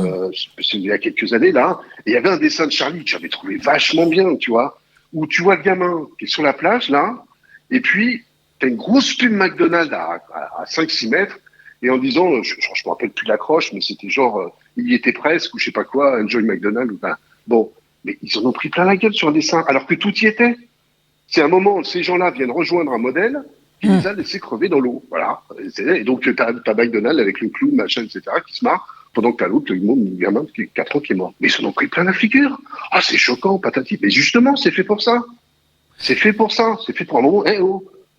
C'est il y a quelques années, là. Et il y avait un dessin de Charlie que j'avais trouvé vachement bien, tu vois. Où tu vois le gamin qui est sur la plage, là, et puis t'as une grosse pub McDonald's à 5-6 mètres, et en disant, je me rappelle plus l'accroche, mais c'était genre, il y était presque, ou je sais pas quoi, Enjoy McDonald's, bon, mais ils en ont pris plein la gueule sur un dessin, alors que tout y était. C'est un moment où ces gens-là viennent rejoindre un modèle, qui les a laissés crever dans l'eau, voilà. Et donc t'as McDonald's avec le clown, machin, etc., qui se marre, pendant que t'as l'autre, le gamin qui est 4 ans qui est mort. Mais ils en ont pris plein la figure. Ah, c'est choquant, patati. Mais justement, c'est fait pour ça. C'est fait pour un moment,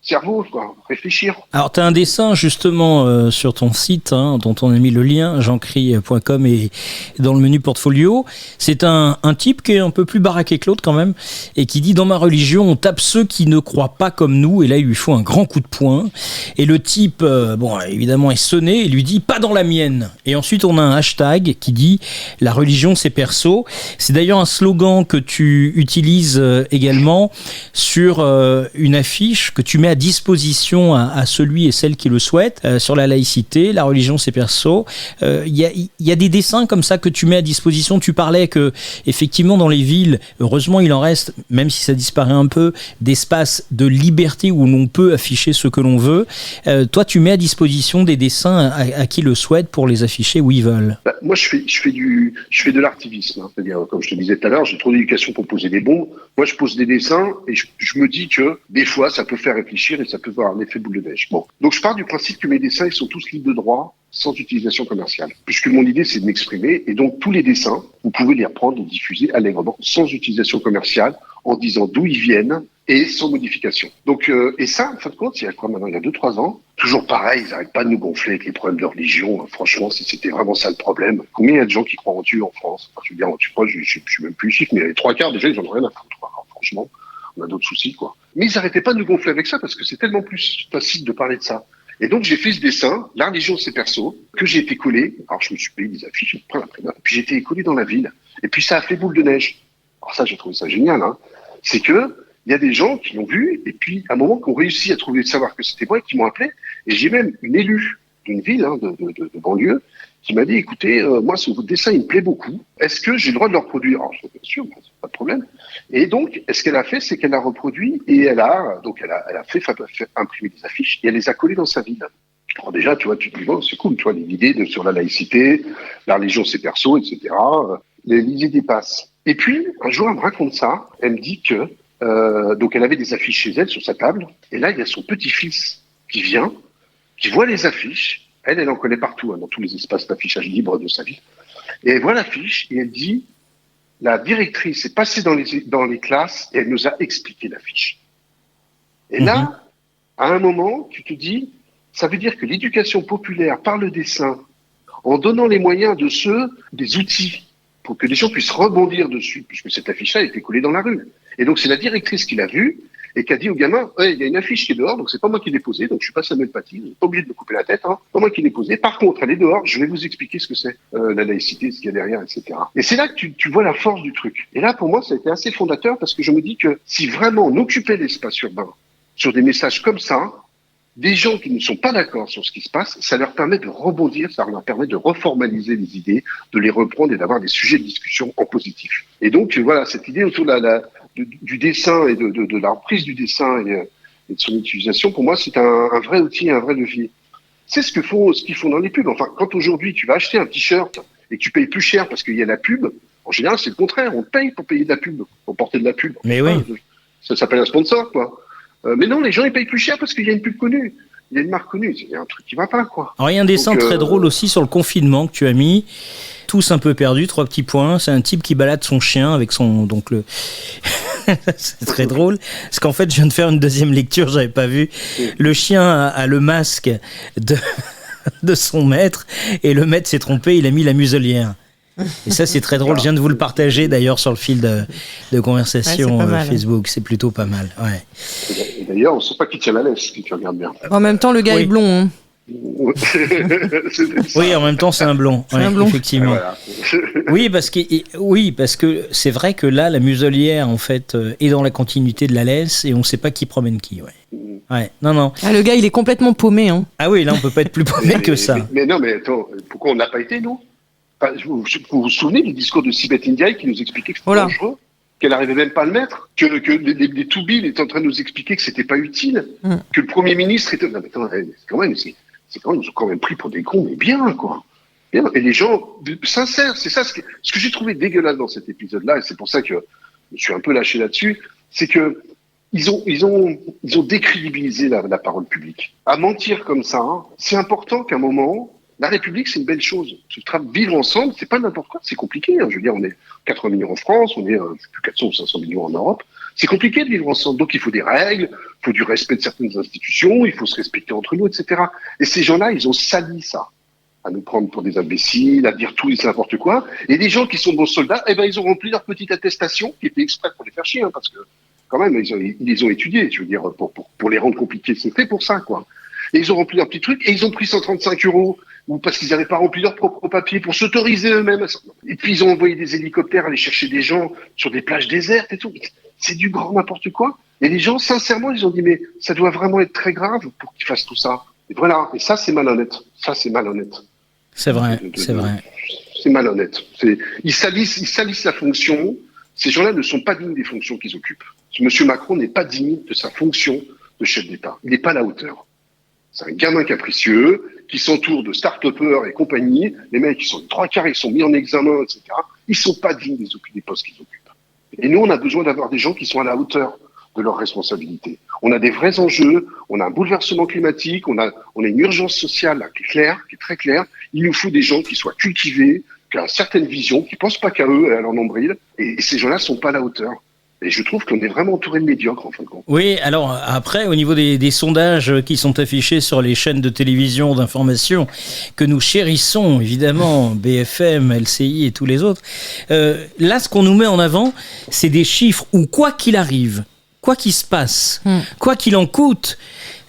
cerveau, quoi, réfléchir. Alors, tu as un dessin, justement, sur ton site, dont on a mis le lien, jeancry.com, et dans le menu portfolio. C'est un type qui est un peu plus baraqué que l'autre, quand même, et qui dit, dans ma religion, on tape ceux qui ne croient pas comme nous, et là, il lui faut un grand coup de poing. Et le type, évidemment, est sonné, et lui dit, pas dans la mienne. Et ensuite, on a un hashtag qui dit, la religion, c'est perso. C'est d'ailleurs un slogan que tu utilises également sur une affiche que tu mets à disposition à celui et celle qui le souhaite, sur la laïcité, la religion c'est perso. Il y a des dessins comme ça que tu mets à disposition. Tu parlais que effectivement dans les villes, heureusement il en reste, même si ça disparaît un peu, d'espaces de liberté où l'on peut afficher ce que l'on veut. Toi tu mets à disposition des dessins à qui le souhaite pour les afficher où ils veulent. Moi je fais de l'artivisme, c'est-à-dire comme je te disais tout à l'heure, j'ai trop d'éducation pour poser des bons. Moi je pose des dessins et je me dis que des fois ça peut faire réfléchir et ça peut avoir un effet boule de neige. Bon. Donc je pars du principe que mes dessins ils sont tous libres de droit, sans utilisation commerciale. Puisque mon idée c'est de m'exprimer, et donc tous les dessins, vous pouvez les reprendre et diffuser allègrement, sans utilisation commerciale, en disant d'où ils viennent et sans modification. Donc et ça, en fin de compte, il y a quoi maintenant, il y a 2-3 ans, toujours pareil, ils n'arrêtent pas de nous gonfler avec les problèmes de religion. Franchement, si c'était vraiment ça le problème, combien il y a de gens qui croient en Dieu en France? Enfin, je veux dire, je suis même plus le chiffre, mais les 3/4 déjà ils en ont rien à foutre. Alors, franchement, on a d'autres soucis, quoi. Mais ils n'arrêtaient pas de nous gonfler avec ça parce que c'est tellement plus facile de parler de ça. Et donc, j'ai fait ce dessin, la religion, c'est perso, que j'ai été collé. Alors, je me suis payé des affiches, j'ai pris l'imprimeur, puis j'ai été collé dans la ville. Et puis, ça a fait boule de neige. Alors ça, j'ai trouvé ça génial, hein. C'est que, il y a des gens qui l'ont vu, et puis, à un moment, qui ont réussi à savoir que c'était moi, et qui m'ont appelé, Et j'ai même une élue d'une ville de banlieue qui m'a dit, écoutez, moi, votre dessin, il me plaît beaucoup. Est-ce que j'ai le droit de le reproduire? Alors, bien sûr, pas de problème. Et donc, ce qu'elle a fait, c'est qu'elle a reproduit et elle a fait imprimer des affiches et elle les a collées dans sa ville. Alors déjà, tu vois, tu te dis, bon, c'est cool, tu vois, les idées sur la laïcité, la religion, c'est perso, etc. Les idées passent. Et puis, un jour, elle me raconte ça. Elle me dit que, donc, elle avait des affiches chez elle sur sa table. Et là, il y a son petit-fils qui vient, qui voit les affiches. Elle en connaît partout, dans tous les espaces d'affichage libre de sa vie. Et elle voit l'affiche et elle dit, la directrice est passée dans les classes et elle nous a expliqué l'affiche. Et là, à un moment, tu te dis, ça veut dire que l'éducation populaire par le dessin, en donnant les moyens des outils, pour que les gens puissent rebondir dessus, puisque cette affiche-là a été collée dans la rue. Et donc, c'est la directrice qui l'a vue et qui a dit au gamin, il y a une affiche qui est dehors, donc c'est pas moi qui l'ai posée, donc je suis pas Samuel Paty, vous n'êtes pas obligé de me couper la tête, pas moi qui l'ai posée. Par contre, elle est dehors, je vais vous expliquer ce que c'est, la laïcité, ce qu'il y a derrière, etc. Et c'est là que tu vois la force du truc. Et là, pour moi, ça a été assez fondateur parce que je me dis que si vraiment on occupait l'espace urbain sur des messages comme ça, des gens qui ne sont pas d'accord sur ce qui se passe, ça leur permet de rebondir, ça leur permet de reformaliser les idées, de les reprendre et d'avoir des sujets de discussion en positif. Et donc, voilà, cette idée autour du dessin et de la reprise du dessin et de son utilisation, pour moi, c'est un vrai outil, un vrai levier. C'est ce qu'ils font dans les pubs. Enfin, quand aujourd'hui, tu vas acheter un t-shirt et que tu payes plus cher parce qu'il y a la pub, en général, c'est le contraire. On paye pour payer de la pub, pour porter de la pub. Mais oui. Ça s'appelle un sponsor, quoi. Mais non, les gens, ils payent plus cher parce qu'il y a une pub connue. Il y a une marque connue. Il y a un truc qui va pas, quoi. Alors, il y a un dessin très drôle aussi sur le confinement que tu as mis. Tous un peu perdus, 3 petits points. C'est un type qui balade son chien avec son... C'est très drôle. Parce qu'en fait, je viens de faire une deuxième lecture, j'avais pas vu. Le chien a le masque de son maître et le maître s'est trompé, il a mis la muselière. Et ça, c'est très drôle. Je viens de vous le partager d'ailleurs sur le fil de conversation Facebook. C'est plutôt pas mal. Ouais. Et d'ailleurs, on ne sait pas qui tient la laisse, si tu regardes bien. En même temps, le gars est blond. Hein. Oui, en même temps, c'est un blond. C'est un blond. Effectivement. Voilà. Oui, parce que c'est vrai que là, la muselière, en fait, est dans la continuité de la laisse et on ne sait pas qui promène qui. Ouais. Non. Ah, le gars, il est complètement paumé. Hein. Ah oui, là, on peut pas être plus paumé que ça. Mais non, mais attends, pourquoi on n'a pas été, nous? Vous vous souvenez du discours de Sibeth Ndiaye qui nous expliquait que c'était dangereux, qu'elle n'arrivait même pas à le mettre, que les Toubib étaient en train de nous expliquer que c'était pas utile, que le Premier ministre était... Non, mais attends, ils nous ont quand même pris pour des cons, mais bien, quoi. Bien. Et les gens sincères, c'est ça ce que j'ai trouvé dégueulasse dans cet épisode-là, et c'est pour ça que je suis un peu lâché là-dessus, c'est que ils ont décrédibilisé la parole publique. À mentir comme ça, c'est important qu'à un moment... La République, c'est une belle chose. Vivre ensemble, c'est pas n'importe quoi, c'est compliqué. Je veux dire, on est 80 millions en France, on est plus 400 ou 500 millions en Europe. C'est compliqué de vivre ensemble. Donc, il faut des règles, il faut du respect de certaines institutions, il faut se respecter entre nous, etc. Et ces gens-là, ils ont sali ça, à nous prendre pour des imbéciles, à dire tout et n'importe quoi. Et les gens qui sont bons soldats, ils ont rempli leur petite attestation, qui était exprès pour les faire chier, parce que, quand même, ils les ont étudiés, je veux dire, pour les rendre compliqués. C'est fait pour ça, quoi. Et ils ont rempli leur petit truc, et ils ont pris 135 €, ou parce qu'ils n'avaient pas rempli leur propre papier, pour s'autoriser eux-mêmes. Et puis ils ont envoyé des hélicoptères aller chercher des gens sur des plages désertes et tout. C'est du grand n'importe quoi. Et les gens, sincèrement, ils ont dit, mais ça doit vraiment être très grave pour qu'ils fassent tout ça. Et voilà. Et ça, c'est malhonnête. C'est malhonnête. C'est vrai, c'est vrai. C'est malhonnête. Ils salissent la fonction. Ces gens-là ne sont pas dignes des fonctions qu'ils occupent. Monsieur Macron n'est pas digne de sa fonction de chef d'État. Il n'est pas à la hauteur. C'est un gamin capricieux qui s'entoure de start-upers et compagnie. Les mecs, ils sont 3/4, ils sont mis en examen, etc. Ils sont pas dignes des postes qu'ils occupent. Et nous, on a besoin d'avoir des gens qui sont à la hauteur de leurs responsabilités. On a des vrais enjeux, on a un bouleversement climatique, on a une urgence sociale là, qui est claire, qui est très claire. Il nous faut des gens qui soient cultivés, qui ont une certaine vision, qui pensent pas qu'à eux et à leur nombril. Et ces gens-là sont pas à la hauteur. Et je trouve qu'on est vraiment entouré de médiocres, en fin de compte. Oui, alors après, au niveau des sondages qui sont affichés sur les chaînes de télévision d'information que nous chérissons, évidemment, BFM, LCI et tous les autres, là, ce qu'on nous met en avant, c'est des chiffres où, quoi qu'il arrive, quoi qu'il se passe, quoi qu'il en coûte,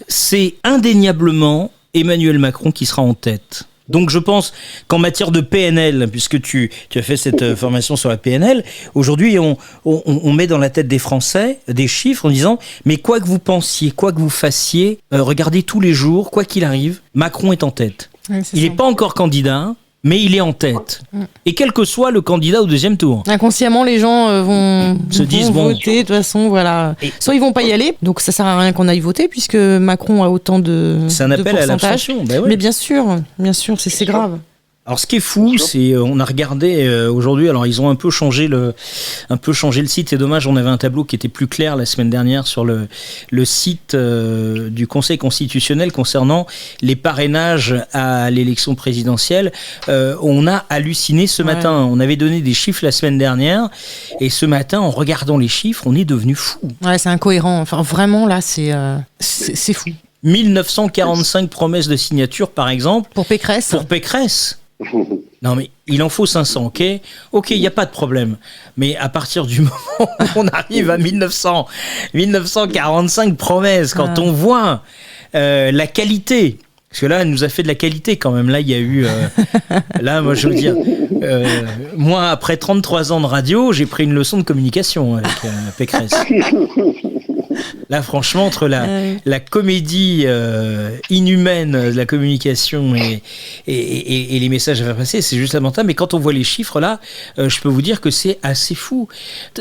c'est indéniablement Emmanuel Macron qui sera en tête. Donc je pense qu'en matière de PNL, puisque tu as fait cette formation sur la PNL, aujourd'hui on met dans la tête des Français des chiffres en disant mais quoi que vous pensiez, quoi que vous fassiez, regardez tous les jours, quoi qu'il arrive, Macron est en tête. Ouais, Il n'est pas encore candidat, mais il est en tête. Et quel que soit le candidat au deuxième tour. Inconsciemment, les gens vont voter, de toute façon, voilà. Soit ils vont pas y aller, donc ça sert à rien qu'on aille voter, puisque Macron a autant de C'est un appel à l'abstention. Ben ouais. Mais bien sûr, c'est grave. Alors ce qui est fou, c'est on a regardé aujourd'hui. Alors ils ont un peu changé le site. C'est dommage. On avait un tableau qui était plus clair la semaine dernière sur le site du Conseil constitutionnel concernant les parrainages à l'élection présidentielle. On a halluciné ce matin. On avait donné des chiffres la semaine dernière et ce matin, en regardant les chiffres, on est devenu fou. Ouais, c'est incohérent. Enfin, vraiment là, c'est fou. 1945 promesses de signature, par exemple. Pour Pécresse. Non mais il en faut 500, ok, il n'y a pas de problème. Mais à partir du moment où on arrive à 1945 promesses, quand on voit la qualité, parce que là, elle nous a fait de la qualité quand même. Là, il y a eu... là, moi, je veux dire... moi, après 33 ans de radio, j'ai pris une leçon de communication avec Pécresse. Là, franchement, entre la comédie inhumaine de la communication et les messages à faire passer, c'est juste lamentable. Mais quand on voit les chiffres, là, je peux vous dire que c'est assez fou.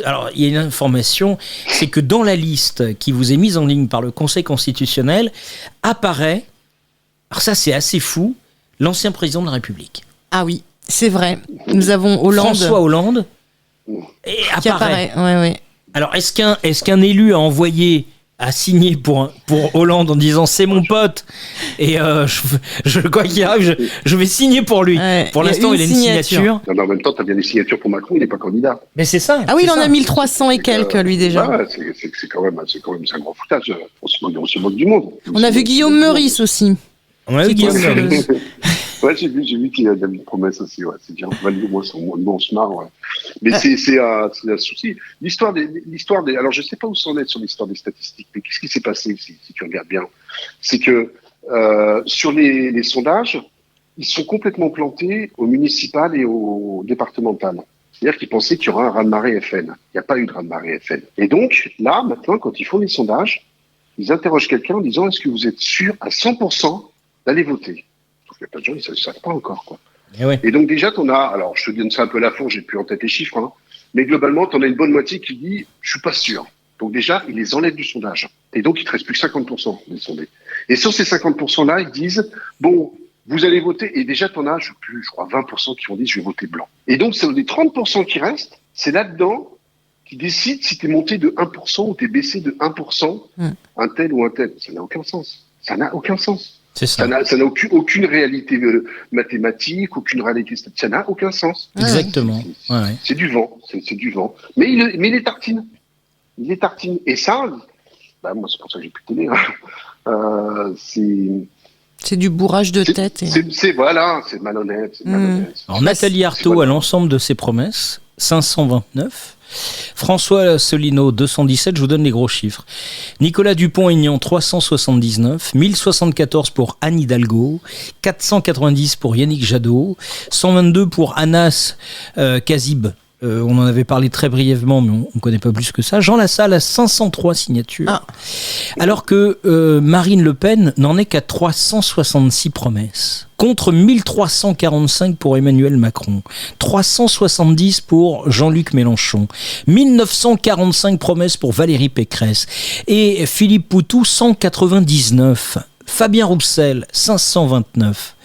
Alors, il y a une information, c'est que dans la liste qui vous est mise en ligne par le Conseil constitutionnel, apparaît, alors ça, c'est assez fou, l'ancien président de la République. Ah oui, c'est vrai. Nous avons Hollande. François Hollande qui apparaît. Ouais. Alors, est-ce qu'un élu a envoyé à signer pour Hollande en disant c'est mon pote et quoi qu'il arrive, je vais signer pour lui. Pour l'instant, il a une signature. Non, mais en même temps, tu as bien des signatures pour Macron, il n'est pas candidat. Mais c'est ça. Ah oui, il en a 1300 et quelques, lui, déjà. Ouais, c'est quand même un grand foutage. On se moque du monde. On a vu Guillaume Meurice aussi. On a vu Guillaume Meurice. Ouais, j'ai vu qu'il y a une promesse aussi, ouais. C'est bien. Moi, on se marre, ouais. Mais c'est un souci. L'histoire des, alors je sais pas où c'en est sur l'histoire des statistiques, mais qu'est-ce qui s'est passé, si tu regardes bien? C'est que, sur les sondages, ils sont complètement plantés au municipal et au départemental. C'est-à-dire qu'ils pensaient qu'il y aura un raz-de-marée FN. Il n'y a pas eu de raz-de-marée FN. Et donc, là, maintenant, quand ils font des sondages, ils interrogent quelqu'un en disant, est-ce que vous êtes sûr à 100% d'aller voter? Il y a plein de gens, ils ne savent pas encore, quoi. Et donc, déjà, t'en as, alors, je te donne ça un peu à la fourche, j'ai plus en tête les chiffres, hein, mais globalement, t'en as une bonne moitié qui dit, je suis pas sûr. Donc, déjà, ils les enlèvent du sondage. Et donc, il te reste plus que 50% des sondés. Et sur ces 50%-là, ils disent, bon, vous allez voter, et déjà, t'en as, je crois, 20% qui ont dit, je vais voter blanc. Et donc, c'est les 30% qui restent, c'est là-dedans qui décident si t'es monté de 1% ou t'es baissé de 1%, un tel ou un tel. Ça n'a aucun sens. Ça n'a aucun sens. C'est ça. Ça n'a aucune réalité mathématique, aucune réalité statistique. Ça n'a aucun sens. Exactement. C'est du vent. C'est du vent. Mais il est tartine. Il est tartine. Et ça, bah, moi, c'est pour ça que j'ai plus de télé. Hein. C'est du bourrage de tête. C'est malhonnête. Alors, Nathalie Arthaud a l'ensemble de ses promesses, 529. François Asselineau, 217, je vous donne les gros chiffres. Nicolas Dupont-Aignan, 379, 1074 pour Anne Hidalgo, 490 pour Yannick Jadot, 122 pour Anas Kazib. On en avait parlé très brièvement, mais on ne connaît pas plus que ça. Jean Lassalle a 503 signatures, alors que Marine Le Pen n'en est qu'à 366 promesses, contre 1345 pour Emmanuel Macron, 370 pour Jean-Luc Mélenchon, 1945 promesses pour Valérie Pécresse, et Philippe Poutou, 199. Fabien Roussel, 529.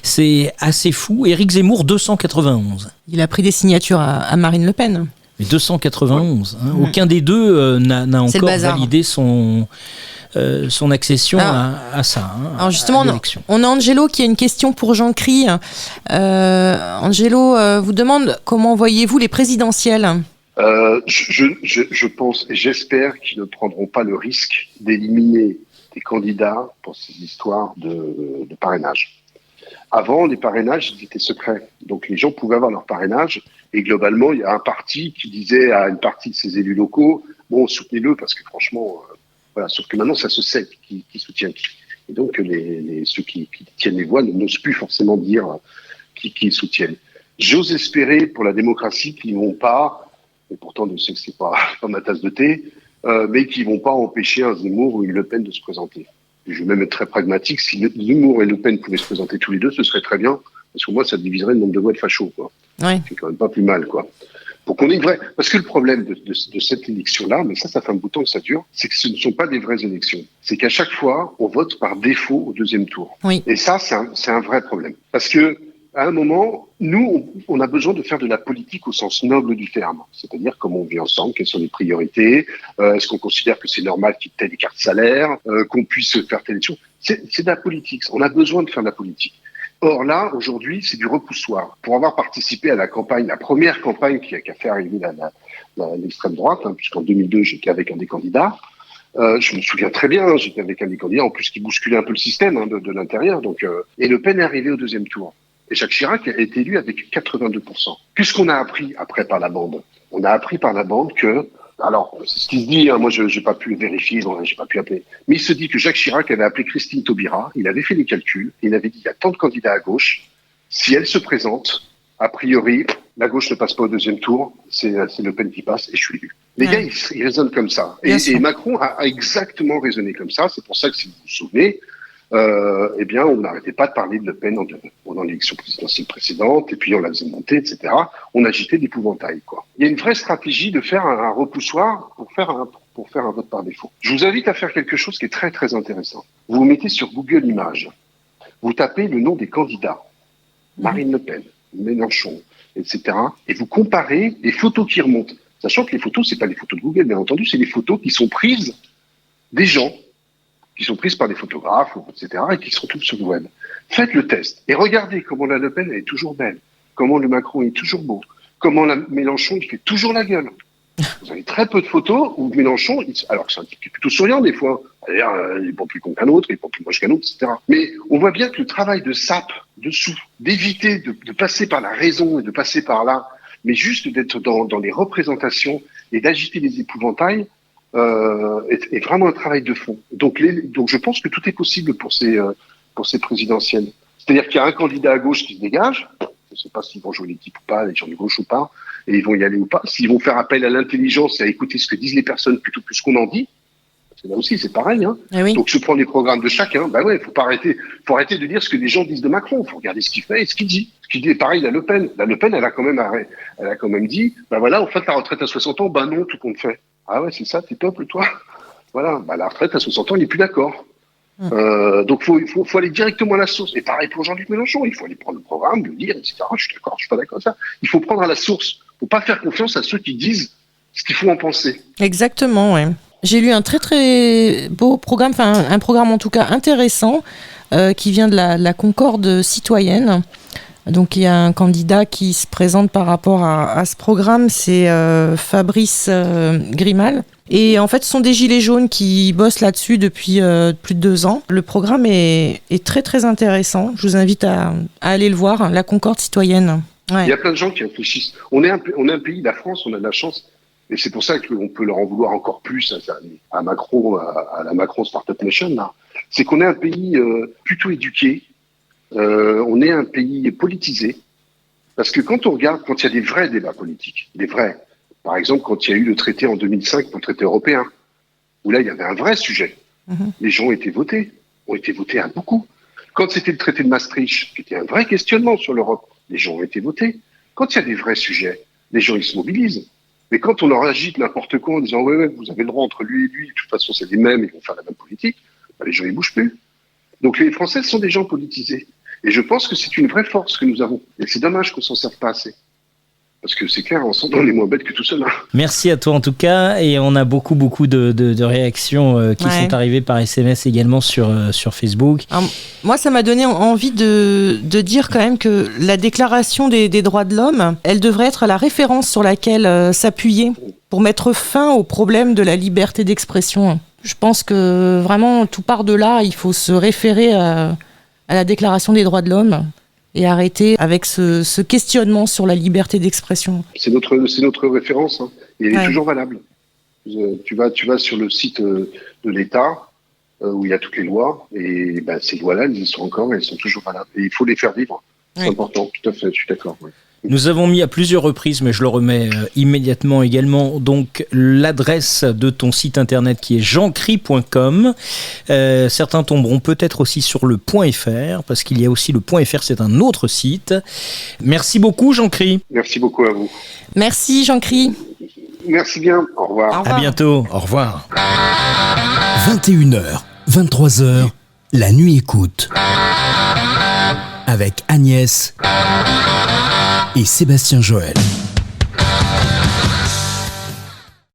C'est assez fou. Éric Zemmour, 291. Il a pris des signatures à Marine Le Pen. Mais 291. Hein. Aucun des deux n'a encore validé son accession à ça. Hein, alors justement, on a Angelo qui a une question pour Jean Cry. Angelo vous demande comment voyez-vous les présidentielles? Je pense et j'espère qu'ils ne prendront pas le risque d'éliminer des candidats pour ces histoires de parrainage. Avant, les parrainages, ils étaient secrets. Donc, les gens pouvaient avoir leur parrainage. Et globalement, il y a un parti qui disait à une partie de ses élus locaux, bon, soutenez-le parce que franchement, voilà. Sauf que maintenant, ça se sait qui soutient qui. Et donc, ceux qui tiennent les voix n'osent plus forcément dire qui ils soutiennent. J'ose espérer pour la démocratie qu'ils ne vont pas, et pourtant je sais que c'est pas ma tasse de thé, mais qu'ils ne vont pas empêcher un Zemmour ou une Le Pen de se présenter. Et je vais même être très pragmatique, si Zemmour et Le Pen pouvaient se présenter tous les deux, ce serait très bien, parce que moi ça diviserait le nombre de voix de fachos, quoi. Ouais. C'est quand même pas plus mal, quoi. Pour qu'on ait une vraie... Parce que le problème de cette élection-là, mais ça fait un bout de temps que ça dure, c'est que ce ne sont pas des vraies élections. C'est qu'à chaque fois, on vote par défaut au deuxième tour. Oui. Et ça, c'est un vrai problème. Parce que à un moment, nous, on a besoin de faire de la politique au sens noble du terme. C'est-à-dire comment on vit ensemble, quelles sont les priorités, est-ce qu'on considère que c'est normal qu'il y ait telle et carte salaire, qu'on puisse faire telle élection. C'est de la politique. On a besoin de faire de la politique. Or là, aujourd'hui, c'est du repoussoir. Pour avoir participé à la campagne, la première campagne qui a fait arriver l'extrême droite, puisqu'en 2002, j'étais avec un des candidats, je me souviens très bien, j'étais avec un des candidats, en plus qui bousculait un peu le système de l'intérieur. Et Le Pen est arrivé au deuxième tour. Et Jacques Chirac a été élu avec 82%. Qu'est-ce qu'on a appris après par la bande? On a appris par la bande que, alors, c'est ce qui se dit, moi j'ai pas pu vérifier, j'ai pas pu appeler, mais il se dit que Jacques Chirac avait appelé Christine Taubira, il avait fait les calculs, et il avait dit il y a tant de candidats à gauche, si elle se présente, a priori, la gauche ne passe pas au deuxième tour, c'est Le Pen qui passe, et je suis élu. Les gars, ils raisonnent comme ça. Et Macron a exactement raisonné comme ça, c'est pour ça que si vous vous souvenez, eh bien, on n'arrêtait pas de parler de Le Pen pendant l'élection présidentielle précédente, et puis on la faisait monter, etc. On agitait d'épouvantail, quoi. Il y a une vraie stratégie de faire un repoussoir pour faire un vote par défaut. Je vous invite à faire quelque chose qui est très, très intéressant. Vous vous mettez sur Google Images. Vous tapez le nom des candidats. Marine Le Pen, Mélenchon, etc. Et vous comparez les photos qui remontent. Sachant que les photos, c'est pas les photos de Google, bien entendu, c'est les photos qui sont prises des gens, qui sont prises par des photographes, etc., et qui se retrouvent sur le web. Faites le test et regardez comment la Le Pen elle est toujours belle, comment le Macron est toujours beau, comment Mélenchon il fait toujours la gueule. Vous avez très peu de photos où Mélenchon, alors que c'est un type qui est plutôt souriant des fois, d'ailleurs il est pas plus con qu'un autre, il est pas plus moche qu'un autre, etc. Mais on voit bien que le travail de sape dessous, d'éviter de passer par la raison et de passer par là, mais juste d'être dans les représentations et d'agiter les épouvantails, est vraiment un travail de fond. Donc je pense que tout est possible pour ces présidentielles. C'est-à-dire qu'il y a un candidat à gauche qui se dégage, je ne sais pas s'ils vont jouer l'équipe ou pas, les gens de gauche ou pas, et ils vont y aller ou pas, s'ils vont faire appel à l'intelligence et à écouter ce que disent les personnes plutôt que ce qu'on en dit, parce que là aussi c'est pareil, hein. Oui. Donc se prendre les programmes de chacun, faut arrêter de dire ce que les gens disent de Macron, faut regarder ce qu'il fait et ce qu'il dit. Ce qu'il dit est pareil, la Le Pen, elle a quand même dit, on fait la retraite à 60 ans, non, tout compte fait. Ah ouais, c'est ça, t'es peuple, toi. Voilà, la retraite à 60 ans, il n'est plus d'accord. Donc faut aller directement à la source. Et pareil pour Jean-Luc Mélenchon, il faut aller prendre le programme, le dire, etc. Je suis d'accord, je suis pas d'accord avec ça. Il faut prendre à la source. Faut pas faire confiance à ceux qui disent ce qu'il faut en penser. Exactement, ouais. J'ai lu un très très beau programme, un programme en tout cas intéressant, qui vient de la Concorde citoyenne. Donc il y a un candidat qui se présente par rapport à ce programme, c'est Fabrice Grimal. Et en fait, ce sont des gilets jaunes qui bossent là-dessus depuis plus de 2 ans. Le programme est très très intéressant. Je vous invite à aller le voir, la Concorde citoyenne. Ouais. Il y a plein de gens qui réfléchissent. On est un pays, la France, on a de la chance. Et c'est pour ça qu'on peut leur en vouloir encore plus à Macron, à la Macron Startup Nation, là. C'est qu'on est un pays plutôt éduqué. On est un pays politisé. Parce que quand on regarde, quand il y a des vrais débats politiques, des vrais, par exemple, quand il y a eu le traité en 2005 pour le traité européen, où là, il y avait un vrai sujet. Les gens ont été votés à beaucoup. Quand c'était le traité de Maastricht, qui était un vrai questionnement sur l'Europe, les gens ont été votés. Quand il y a des vrais sujets, les gens, ils se mobilisent. Mais quand on leur agite n'importe quoi en disant « ouais, vous avez le droit entre lui et lui, de toute façon, c'est les mêmes, ils vont faire la même politique », les gens, ils bougent plus. Donc les Français sont des gens politisés. Et je pense que c'est une vraie force que nous avons. Et c'est dommage qu'on s'en serve pas assez. Parce que c'est clair, on s'en est moins bête que tout seul. Hein. Merci à toi en tout cas, et on a beaucoup de réactions qui sont arrivées par SMS également sur Facebook. Alors, moi, ça m'a donné envie de dire quand même que la déclaration des droits de l'homme, elle devrait être la référence sur laquelle s'appuyer pour mettre fin au problème de la liberté d'expression. Je pense que vraiment, tout part de là, il faut se référer à la déclaration des droits de l'homme et arrêter avec ce questionnement sur la liberté d'expression. C'est notre référence, hein, et elle est toujours valable. Tu vas sur le site de l'État, où il y a toutes les lois, et ben, ces lois-là, elles y sont encore, elles sont toujours valables. Et il faut les faire vivre. C'est important, tout à fait, je suis d'accord. Oui. Nous avons mis à plusieurs reprises, mais je le remets immédiatement également, donc l'adresse de ton site internet qui est jeancry.com. Certains tomberont peut-être aussi sur le .fr, parce qu'il y a aussi le .fr, c'est un autre site. Merci beaucoup Jean-Cry. Merci beaucoup à vous. Merci Jean-Cry. Merci bien, au revoir. Au revoir. À bientôt, au revoir. 21h, 23h, la nuit écoute. Avec Agnès et Sébastien Joël.